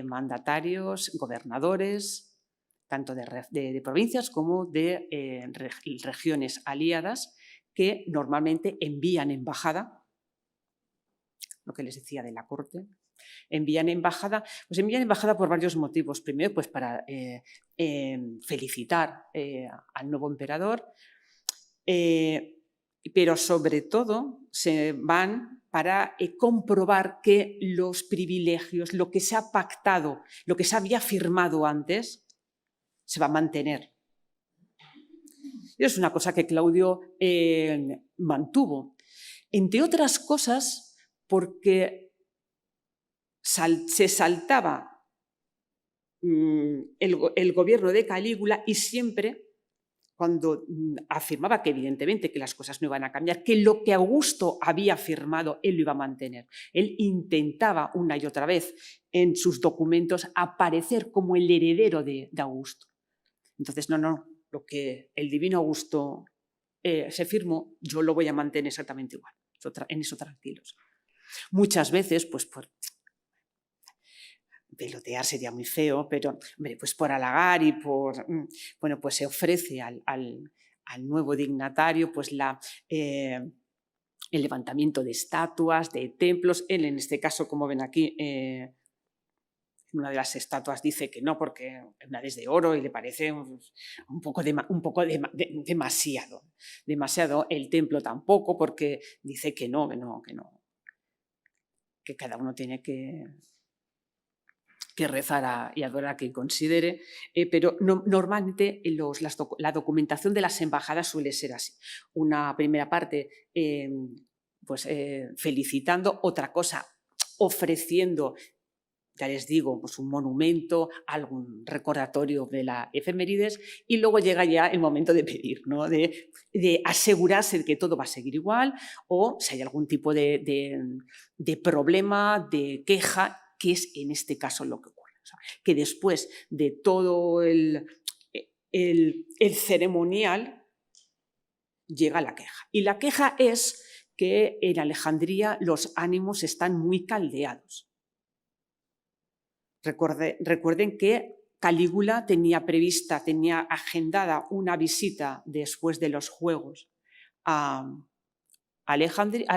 mandatarios, gobernadores, tanto de provincias como de regiones aliadas, que normalmente envían embajada, lo que les decía de la corte. Envían embajada por varios motivos. Primero, pues para felicitar al nuevo emperador, pero sobre todo se van para comprobar que los privilegios, lo que se ha pactado, lo que se había firmado antes, se va a mantener. Y es una cosa que Claudio mantuvo. Entre otras cosas, porque se saltaba el gobierno de Calígula y siempre, cuando afirmaba que evidentemente que las cosas no iban a cambiar, que lo que Augusto había firmado él lo iba a mantener. Él intentaba una y otra vez en sus documentos aparecer como el heredero de Augusto. Entonces, no, lo que el divino Augusto se firmó, yo lo voy a mantener exactamente igual. En eso tranquilos. Muchas veces, pues pelotear sería muy feo, pero hombre, pues por halagar y bueno, pues se ofrece al nuevo dignatario pues el levantamiento de estatuas, de templos. Él, en este caso, como ven aquí, una de las estatuas dice que no, porque una es de oro y le parece un poco demasiado. El templo tampoco, porque dice que no, que cada uno tiene que rezar y adorar a quien considere, pero normalmente la documentación de las embajadas suele ser así. Una primera parte felicitando, otra cosa ofreciendo, ya les digo, pues un monumento, algún recordatorio de la efemérides, y luego llega ya el momento de pedir, ¿no? de asegurarse de que todo va a seguir igual, o si hay algún tipo de problema, de queja, que es en este caso lo que ocurre. O sea, que después de todo el ceremonial llega la queja. Y la queja es que en Alejandría los ánimos están muy caldeados. Recuerden que Calígula tenía agendada una visita después de los Juegos a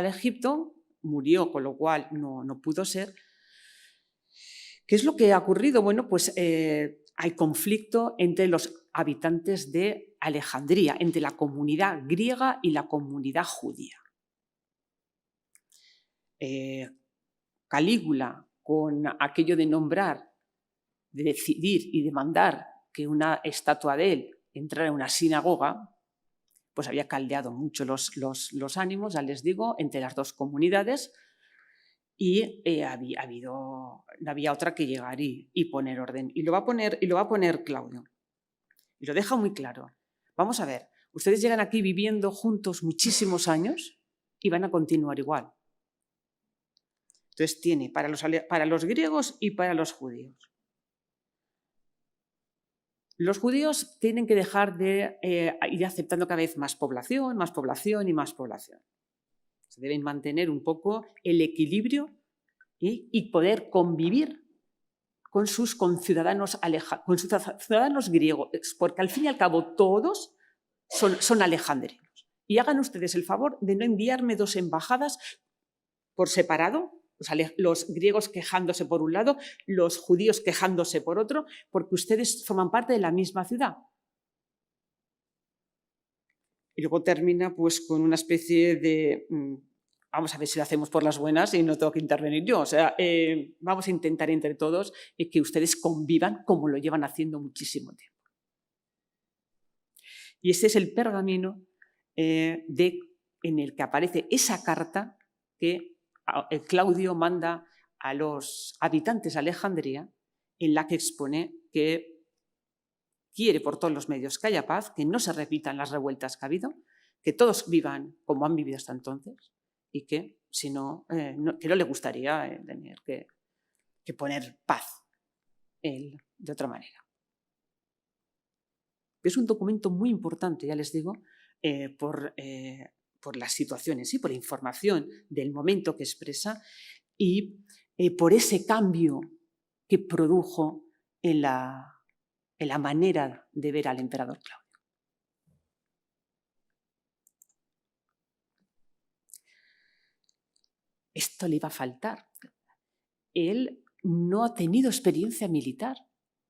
Egipto, murió, con lo cual no pudo ser. ¿Qué es lo que ha ocurrido? Bueno, pues hay conflicto entre los habitantes de Alejandría, entre la comunidad griega y la comunidad judía. Calígula, con aquello de nombrar, de decidir y de mandar que una estatua de él entrara en una sinagoga, pues había caldeado mucho los ánimos, ya les digo, entre las dos comunidades, y había otra que llegar y poner orden. Y lo va a poner Claudio. Y lo deja muy claro. Vamos a ver, ustedes llegan aquí viviendo juntos muchísimos años y van a continuar igual. Entonces tiene para los griegos y para los judíos. Los judíos tienen que dejar de ir aceptando cada vez más población y más población. Se deben mantener un poco el equilibrio y poder convivir con sus conciudadanos griegos, porque al fin y al cabo todos son alejandrinos. Y hagan ustedes el favor de no enviarme 2 embajadas por separado, los griegos quejándose por un lado, los judíos quejándose por otro, porque ustedes forman parte de la misma ciudad. Y luego termina pues con una especie de vamos a ver si lo hacemos por las buenas y no tengo que intervenir yo. O sea, vamos a intentar entre todos que ustedes convivan como lo llevan haciendo muchísimo tiempo. Y este es el pergamino en el que aparece esa carta que Claudio manda a los habitantes de Alejandría, en la que expone que quiere por todos los medios que haya paz, que no se repitan las revueltas que ha habido, que todos vivan como han vivido hasta entonces, y que, si no, que no le gustaría tener que poner paz él de otra manera. Es un documento muy importante, ya les digo, por las situaciones, por la información del momento que expresa y por ese cambio que produjo en la manera de ver al emperador Claudio. Esto le iba a faltar. Él no ha tenido experiencia militar,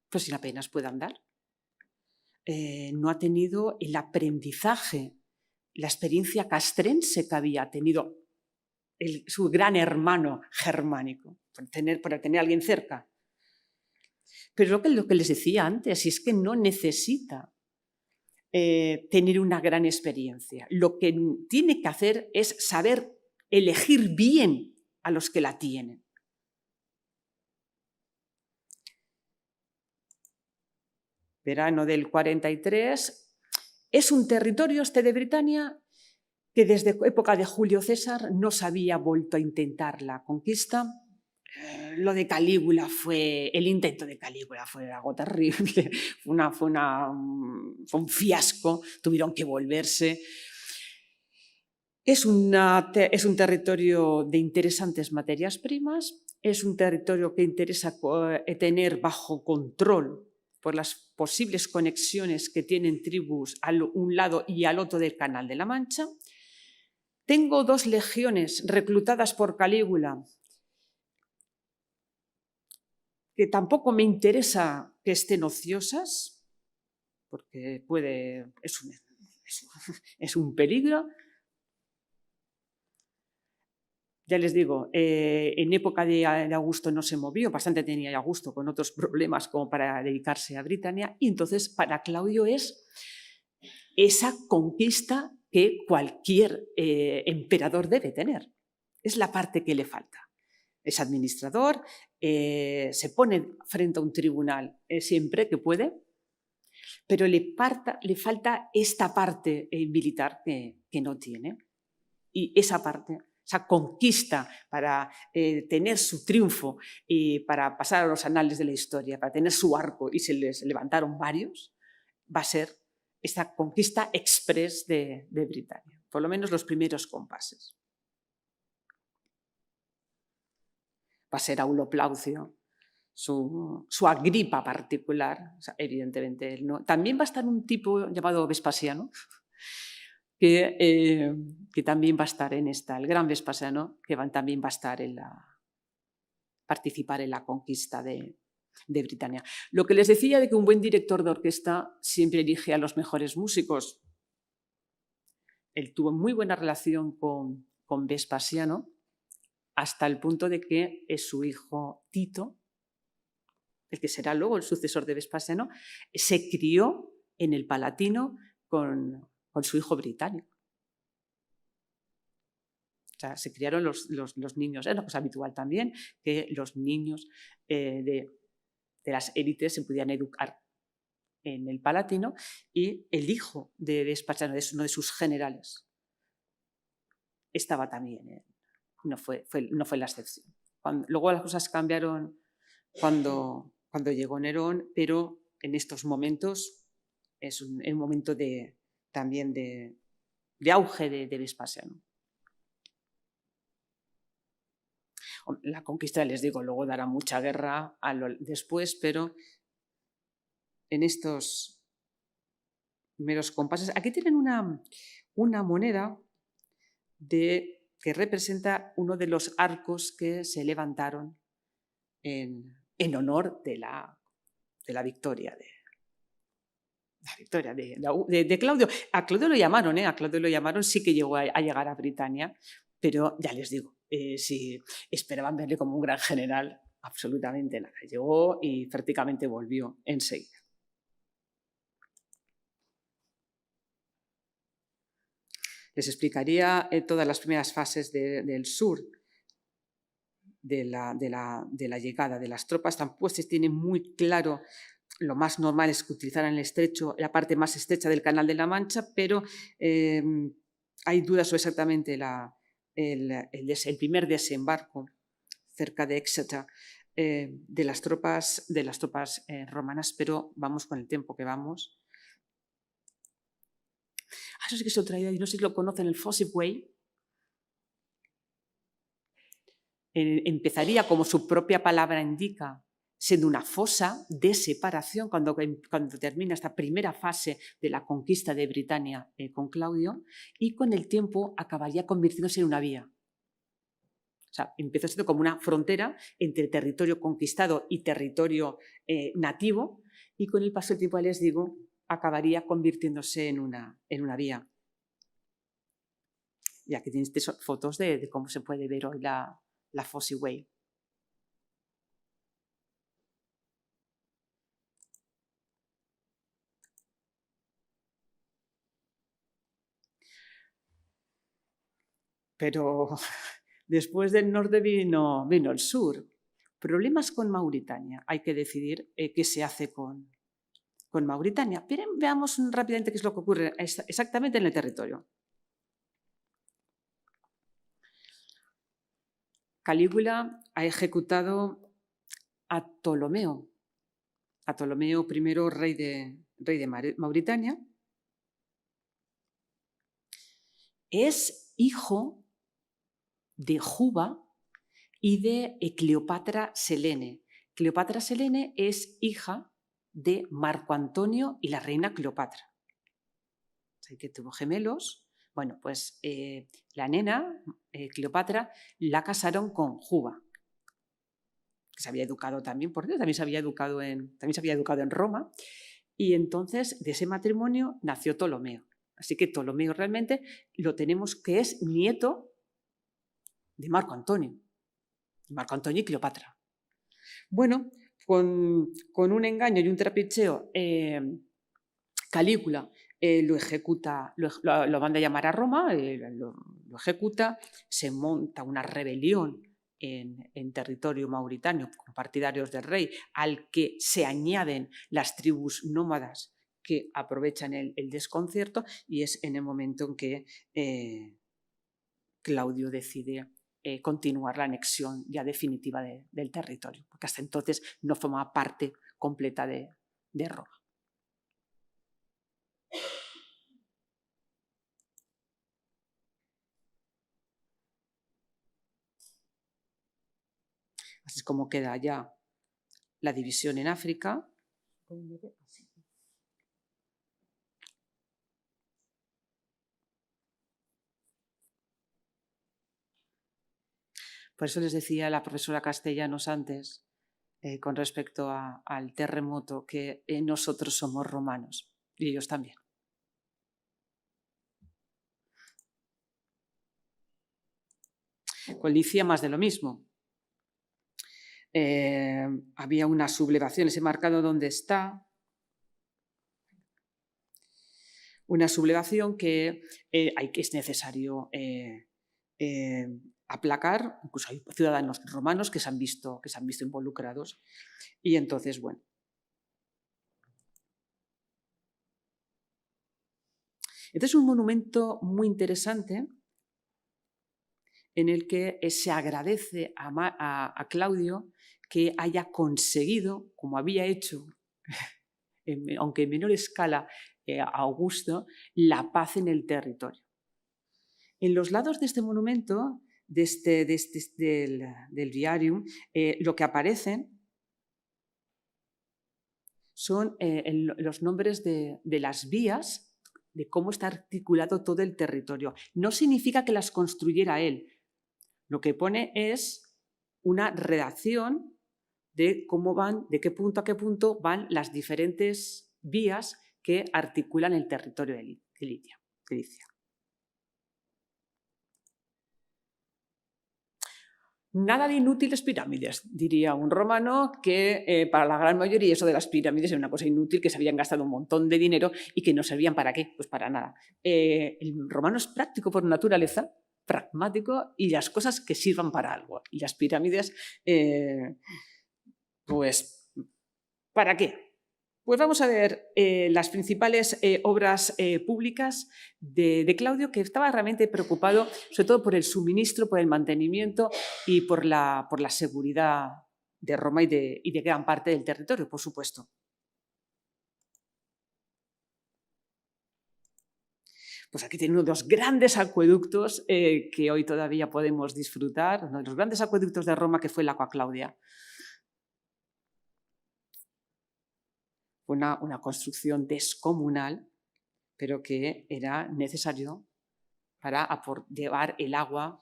pues sin apenas puede andar. No ha tenido el aprendizaje, la experiencia castrense que había tenido su gran hermano germánico, por tener a alguien cerca. Pero lo que les decía antes, es que no necesita tener una gran experiencia. Lo que tiene que hacer es saber elegir bien a los que la tienen. Verano del 43, es un territorio de Britania que desde época de Julio César no se había vuelto a intentar la conquista. Lo de Calígula el intento de Calígula fue algo terrible, fue un fiasco, tuvieron que volverse. Es un territorio de interesantes materias primas es un territorio que interesa tener bajo control por las posibles conexiones que tienen tribus a un lado y al otro del Canal de la Mancha. Tengo 2 legiones reclutadas por Calígula que tampoco me interesa que estén ociosas, porque es un peligro. Ya les digo, en época de Augusto no se movió, bastante tenía Augusto con otros problemas como para dedicarse a Britania, y entonces para Claudio es esa conquista que cualquier emperador debe tener. Es la parte que le falta. Es administrador, se pone frente a un tribunal siempre que puede, pero le falta esta parte militar que no tiene. Y esa parte, esa conquista para tener su triunfo y para pasar a los anales de la historia, para tener su arco, y se les levantaron varios, va a ser esta conquista express de Britania, por lo menos los primeros compases. Va a ser Aulo Plaucio, su Agripa particular, o sea, evidentemente él no. También va a estar un tipo llamado Vespasiano, que también va a estar en esta, el gran Vespasiano, que también va a estar participar en la conquista de Britania. Lo que les decía de que un buen director de orquesta siempre elige a los mejores músicos. Él tuvo muy buena relación con Vespasiano, hasta el punto de que es su hijo Tito, el que será luego el sucesor de Vespasiano, se crió en el Palatino con su hijo británico. O sea, se criaron los niños. Es una cosa habitual también que los niños de las élites se pudieran educar en el Palatino, y el hijo de Vespasiano, uno de sus generales, estaba también. No fue la excepción. Luego las cosas cambiaron cuando llegó Nerón, pero en estos momentos es un momento también de auge de Vespasiano. La conquista, les digo, luego dará mucha guerra después, pero en estos primeros compases, aquí tienen una moneda que representa uno de los arcos que se levantaron en honor de la victoria de Claudio. A Claudio lo llamaron, sí que llegó a llegar a Britania, pero ya les digo, si esperaban verle como un gran general, absolutamente nada. Llegó y prácticamente volvió enseguida. Les explicaría todas las primeras fases del sur de la llegada de las tropas. Tampoco se tiene muy claro. Lo más normal es que utilizaran el estrecho, la parte más estrecha del Canal de la Mancha, pero hay dudas sobre exactamente el primer desembarco cerca de Exeter de las tropas romanas, pero vamos con el tiempo que vamos. Eso sí que es otra idea, y no sé si lo conocen, el Fosse Way. Empezaría, como su propia palabra indica, siendo una fosa de separación cuando termina esta primera fase de la conquista de Britania con Claudio, y con el tiempo acabaría convirtiéndose en una vía. O sea, empezó siendo como una frontera entre territorio conquistado y territorio nativo, y con el paso del tiempo, les digo, acabaría convirtiéndose en una vía. Y aquí tenéis fotos de cómo se puede ver hoy la Fosse Way. Pero después del norte vino el sur. Problemas con Mauritania. Hay que decidir qué se hace con Mauritania. Pero veamos rápidamente qué es lo que ocurre exactamente en el territorio. Calígula ha ejecutado a Ptolomeo. A Ptolomeo I, rey de Mauritania. Es hijo de Juba y de Cleopatra Selene. Cleopatra Selene es hija de Marco Antonio y la reina Cleopatra. Así que tuvo gemelos. Bueno, pues la nena, Cleopatra, la casaron con Juba, que se había educado también, por Dios, también se había educado en Roma. Y entonces de ese matrimonio nació Ptolomeo. Así que Ptolomeo realmente lo tenemos que es nieto de Marco Antonio y Cleopatra. Bueno, con un engaño y un trapicheo, Calígula lo ejecuta, lo manda a llamar a Roma, lo ejecuta, se monta una rebelión en territorio mauritano con partidarios del rey, al que se añaden las tribus nómadas que aprovechan el desconcierto, y es en el momento en que Claudio decide continuar la anexión ya definitiva del territorio, porque hasta entonces no formaba parte completa de Roma. Así es como queda ya la división en África. Por eso les decía la profesora Castellanos antes, con respecto al terremoto, que nosotros somos romanos y ellos también. Con Licia más de lo mismo. Había una sublevación, ese marcado donde está, una sublevación que es necesario aplacar. Incluso hay ciudadanos romanos que se han visto involucrados. Y entonces, bueno. Este es un monumento muy interesante en el que se agradece a Claudio que haya conseguido, como había hecho, aunque en menor escala, a Augusto, la paz en el territorio. En los lados de este monumento, del Viarium, lo que aparecen son los nombres de las vías, de cómo está articulado todo el territorio. No significa que las construyera él. Lo que pone es una redacción de cómo van, de qué punto a qué punto van las diferentes vías que articulan el territorio de Licia. Nada de inútiles pirámides, diría un romano, que para la gran mayoría eso de las pirámides era una cosa inútil, que se habían gastado un montón de dinero y que no servían ¿para qué? Pues para nada. El romano es práctico por naturaleza, pragmático, y las cosas que sirvan para algo. Y las pirámides, pues, ¿para qué? Pues vamos a ver las principales obras públicas de Claudio, que estaba realmente preocupado sobre todo por el suministro, por el mantenimiento y por la seguridad de Roma y de gran parte del territorio, por supuesto. Pues aquí tiene uno de los grandes acueductos que hoy todavía podemos disfrutar, uno de los grandes acueductos de Roma, que fue el Aqua Claudia. Una construcción descomunal, pero que era necesario para llevar el agua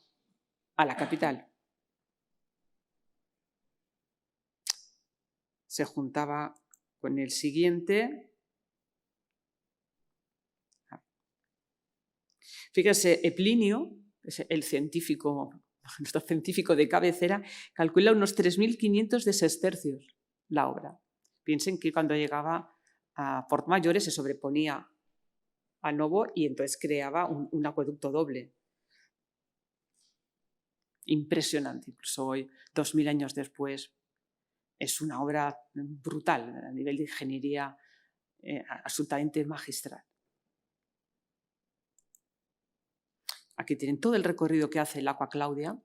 a la capital. Se juntaba con el siguiente. Fíjense, Plinio, el científico, nuestro científico de cabecera, calcula unos 3.500 de sestercios la obra. Piensen que cuando llegaba a Port Mayores se sobreponía a Novo y entonces creaba un acueducto doble. Impresionante, incluso hoy, 2000 años después, es una obra brutal a nivel de ingeniería, absolutamente magistral. Aquí tienen todo el recorrido que hace el Aqua Claudia.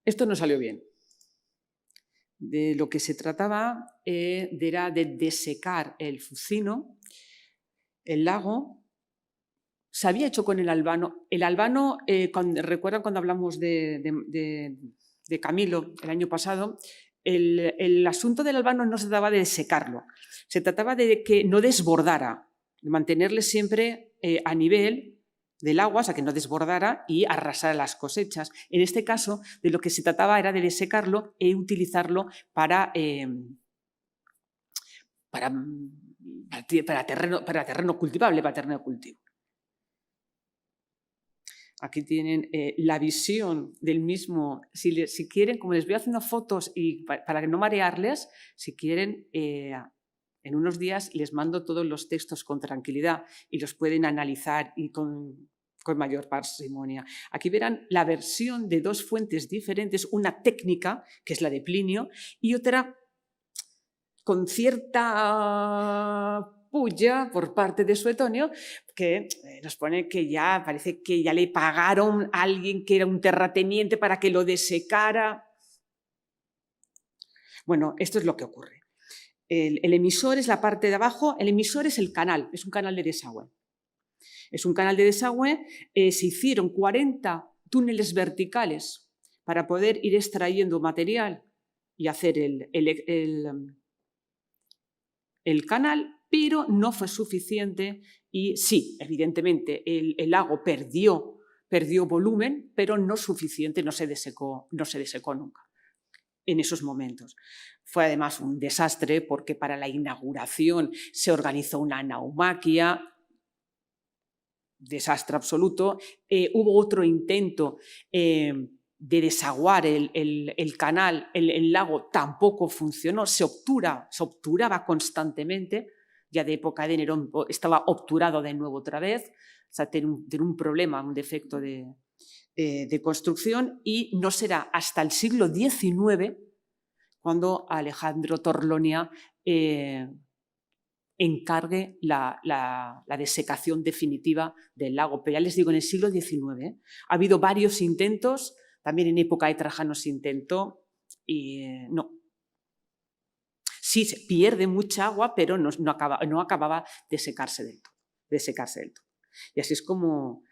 Esto no salió bien. De lo que se trataba era de desecar el Fucino, el lago, se había hecho con el albano. El albano, recuerdan cuando hablamos de Camilo el año pasado, el asunto del albano no se trataba de secarlo, se trataba de que no desbordara, de mantenerle siempre a nivel del agua, o sea, que no desbordara y arrasara las cosechas. En este caso, de lo que se trataba era de secarlo e utilizarlo para terreno cultivable, para terreno cultivo. Aquí tienen la visión del mismo. Si quieren, como les voy haciendo fotos y para no marearles, si quieren, en unos días les mando todos los textos con tranquilidad y los pueden analizar y con mayor parsimonia. Aquí verán la versión de dos fuentes diferentes, una técnica, que es la de Plinio, y otra con cierta puya por parte de Suetonio, que nos pone que ya parece que ya le pagaron a alguien que era un terrateniente para que lo desecara. Bueno, esto es lo que ocurre. El emisor es la parte de abajo, el emisor es el canal, es un canal de desagüe. Es un canal de desagüe, se hicieron 40 túneles verticales para poder ir extrayendo material y hacer el canal, pero no fue suficiente y sí, evidentemente, el lago perdió volumen, pero no suficiente, no se desecó nunca en esos momentos. Fue además un desastre porque para la inauguración se organizó una naumaquia, desastre absoluto. Hubo otro intento de desaguar el canal, el lago tampoco funcionó, se obturaba constantemente, ya de época de Nerón estaba obturado de nuevo otra vez, o sea, tiene un problema, un defecto de construcción, y no será hasta el siglo XIX cuando Alejandro Torlonia encargue la desecación definitiva del lago. Pero ya les digo, en el siglo XIX ha habido varios intentos, también en época de Trajano se intentó y no. Sí, se pierde mucha agua, pero no acababa de secarse del todo. Y así es como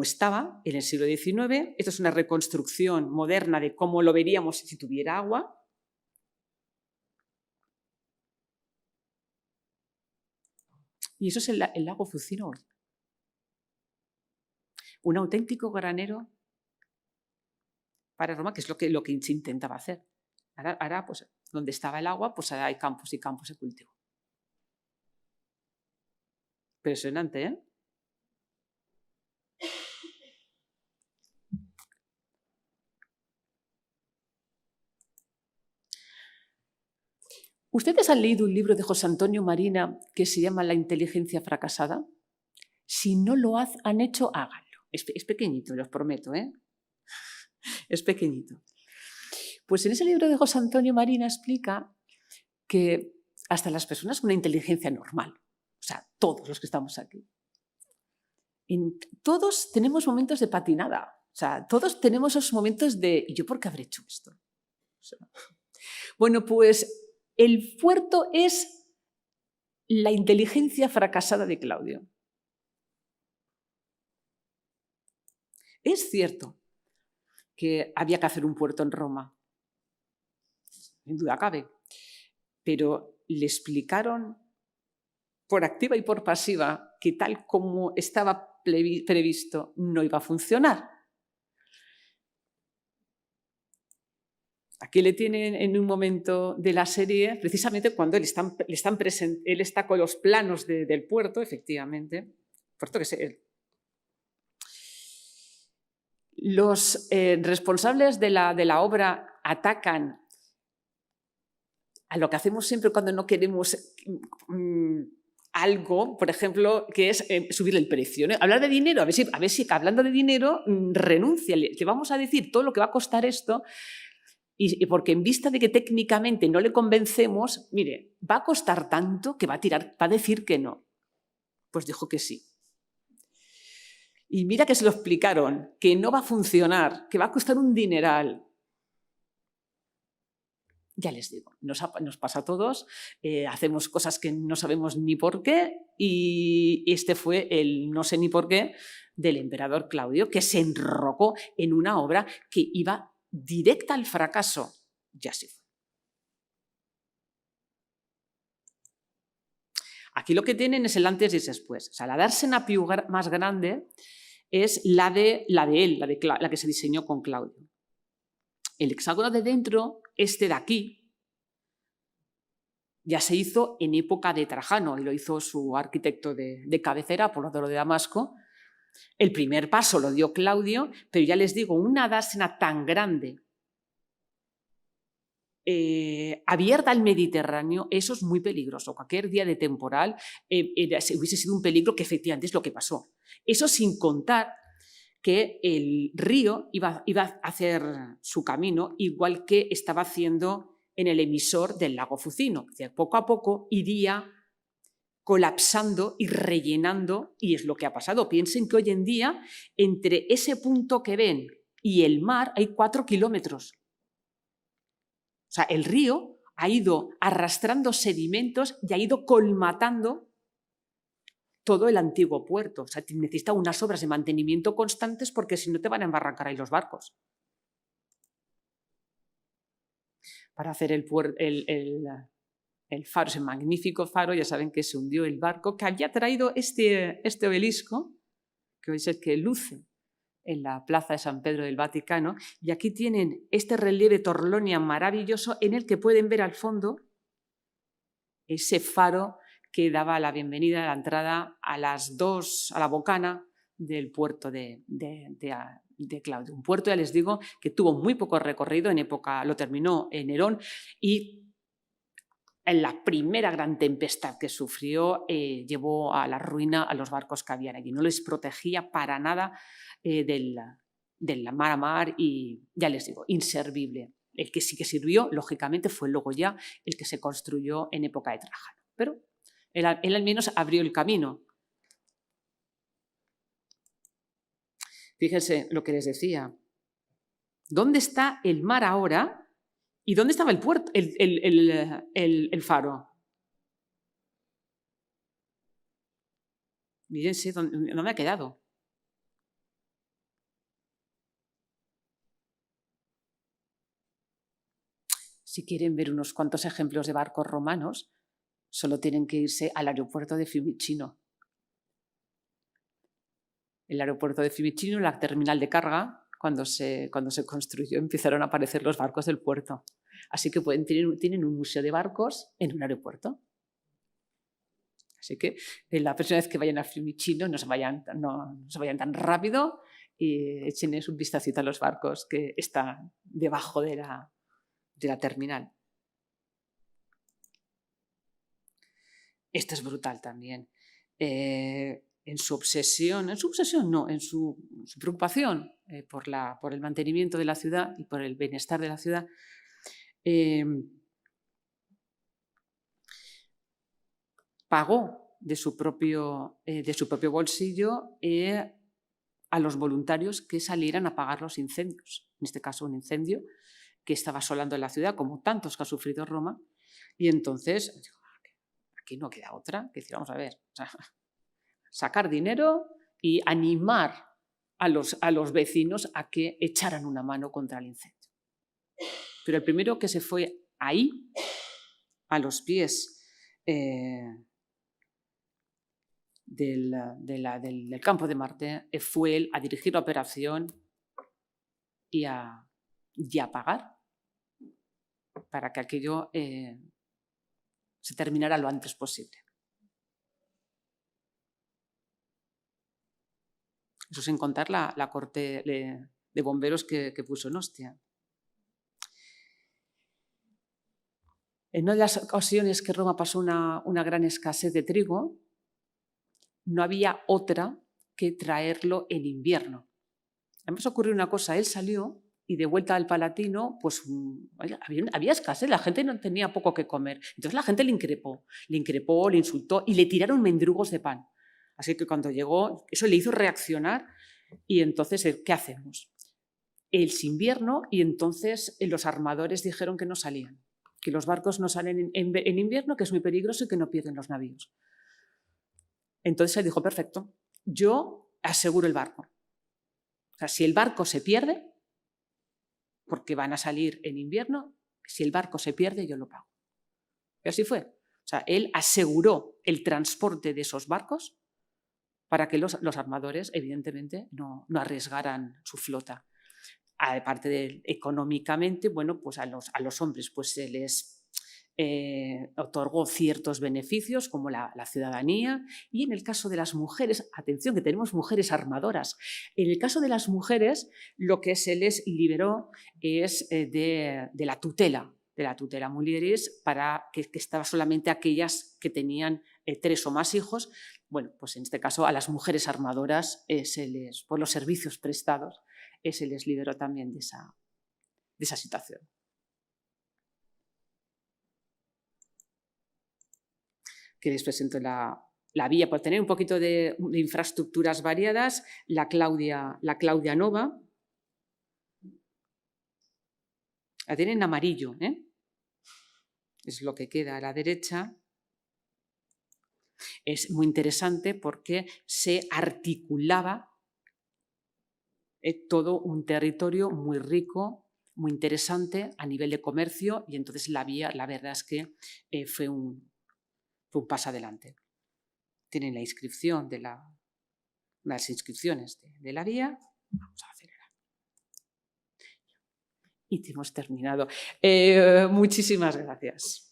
estaba en el siglo XIX. Esto es una reconstrucción moderna de cómo lo veríamos si tuviera agua. Y eso es el lago Fucino hoy. Un auténtico granero para Roma, que es lo que se intentaba hacer. Ahora, pues, donde estaba el agua, pues ahora hay campos y campos de cultivo. Impresionante, ¿eh? ¿Ustedes han leído un libro de José Antonio Marina que se llama La inteligencia fracasada? Si no lo han hecho, háganlo. Es pequeñito, los prometo, ¿eh? Es pequeñito. Pues en ese libro de José Antonio Marina explica que hasta las personas con una inteligencia normal, o sea, todos los que estamos aquí, todos tenemos momentos de patinada. O sea, todos tenemos esos momentos de ¿yo por qué habré hecho esto? O sea, bueno, pues el puerto es la inteligencia fracasada de Claudio. Es cierto que había que hacer un puerto en Roma, sin duda cabe, pero le explicaron por activa y por pasiva que tal como estaba previsto no iba a funcionar. Aquí le tienen en un momento de la serie, precisamente cuando él está con los planos del puerto, efectivamente. Puerto que es él. Los responsables de la obra atacan a lo que hacemos siempre cuando no queremos algo, por ejemplo, que es subir el precio, ¿no? Hablar de dinero, a ver si hablando de dinero renuncia, le vamos a decir todo lo que va a costar esto. Y porque en vista de que técnicamente no le convencemos, mire, va a costar tanto que va a decir que no. Pues dijo que sí. Y mira que se lo explicaron, que no va a funcionar, que va a costar un dineral. Ya les digo, nos pasa a todos, hacemos cosas que no sabemos ni por qué, y este fue el no sé ni por qué del emperador Claudio, que se enrocó en una obra que iba directa al fracaso. Ya así fue. Aquí lo que tienen es el antes y el después. O sea, la dársena più más grande es la que se diseñó con Claudio. El hexágono de dentro, este de aquí, ya se hizo en época de Trajano y lo hizo su arquitecto de cabecera, Apolodoro de Damasco. El primer paso lo dio Claudio, pero ya les digo, una dársena tan grande, abierta al Mediterráneo, eso es muy peligroso. Cualquier día de temporal hubiese sido un peligro, que efectivamente es lo que pasó. Eso sin contar que el río iba a hacer su camino igual que estaba haciendo en el emisor del lago Fucino. O sea, poco a poco iría colapsando y rellenando, y es lo que ha pasado. Piensen que hoy en día, entre ese punto que ven y el mar, hay 4 kilómetros. O sea, el río ha ido arrastrando sedimentos y ha ido colmatando todo el antiguo puerto. O sea, necesita unas obras de mantenimiento constantes porque si no te van a embarrancar ahí los barcos. Para hacer el faro, ese magnífico faro, ya saben que se hundió el barco que había traído este obelisco, que hoy es el que luce en la plaza de San Pedro del Vaticano, y aquí tienen este relieve Torlonia maravilloso en el que pueden ver al fondo ese faro que daba la bienvenida a la entrada a las 2, a la bocana del puerto de Claudio. Un puerto, ya les digo, que tuvo muy poco recorrido, en época lo terminó Nerón, y en la primera gran tempestad que sufrió llevó a la ruina a los barcos que habían allí. No les protegía para nada del mar a mar y, ya les digo, inservible. El que sí que sirvió, lógicamente, fue luego ya el que se construyó en época de Trajano. Pero él al menos abrió el camino. Fíjense lo que les decía. ¿Dónde está el mar ahora? ¿Y dónde estaba el puerto, el faro? Mírense dónde ha quedado. Si quieren ver unos cuantos ejemplos de barcos romanos, solo tienen que irse al aeropuerto de Fiumicino. El aeropuerto de Fiumicino, la terminal de carga, cuando se construyó, empezaron a aparecer los barcos del puerto. Así que tienen un museo de barcos en un aeropuerto. Así que la próxima vez que vayan a Fiumicino no se vayan tan rápido y echen un vistacito a los barcos que están debajo de la terminal. Esto es brutal también. En su preocupación por el mantenimiento de la ciudad y por el bienestar de la ciudad, pagó de su propio bolsillo a los voluntarios que salieran a apagar los incendios. En este caso, un incendio que estaba asolando la ciudad, como tantos que ha sufrido Roma. Y entonces, aquí no queda otra que decir, vamos a ver, sacar dinero y animar a los vecinos a que echaran una mano contra el incendio. Pero el primero que se fue ahí, a los pies del campo de Marte, fue él a dirigir la operación y a pagar para que aquello se terminara lo antes posible. Eso sin contar la corte de bomberos que puso en Ostia. En una de las ocasiones que Roma pasó una gran escasez de trigo, no había otra que traerlo en invierno. Además ocurrió una cosa, él salió y de vuelta al Palatino, pues había escasez, la gente no tenía poco que comer. Entonces la gente le increpó, le insultó y le tiraron mendrugos de pan. Así que cuando llegó, eso le hizo reaccionar y entonces, ¿qué hacemos? Es invierno y entonces los armadores dijeron que no salían. que los barcos no salen en invierno, que es muy peligroso y que no pierden los navíos. Entonces él dijo, perfecto, yo aseguro el barco. O sea, si el barco se pierde, porque van a salir en invierno, si el barco se pierde, yo lo pago. Y así fue. O sea, él aseguró el transporte de esos barcos para que los armadores, evidentemente, no arriesgaran su flota. Aparte de económicamente, bueno, pues a los hombres pues se les otorgó ciertos beneficios como la ciudadanía, y en el caso de las mujeres, atención que tenemos mujeres armadoras, en el caso de las mujeres lo que se les liberó es de la tutela mulieris, para que estaba solamente aquellas que tenían 3 o más hijos. Bueno, pues en este caso a las mujeres armadoras por los servicios prestados se les liberó también de esa situación. Que les presento la vía, por tener un poquito de infraestructuras variadas, la Claudia Nova. La tienen en amarillo, es lo que queda a la derecha. Es muy interesante porque se articulaba todo un territorio muy rico, muy interesante a nivel de comercio, y entonces la vía, la verdad es que fue un paso adelante. Tienen la inscripción las inscripciones de la vía. Vamos a acelerar. Y hemos terminado. Muchísimas gracias.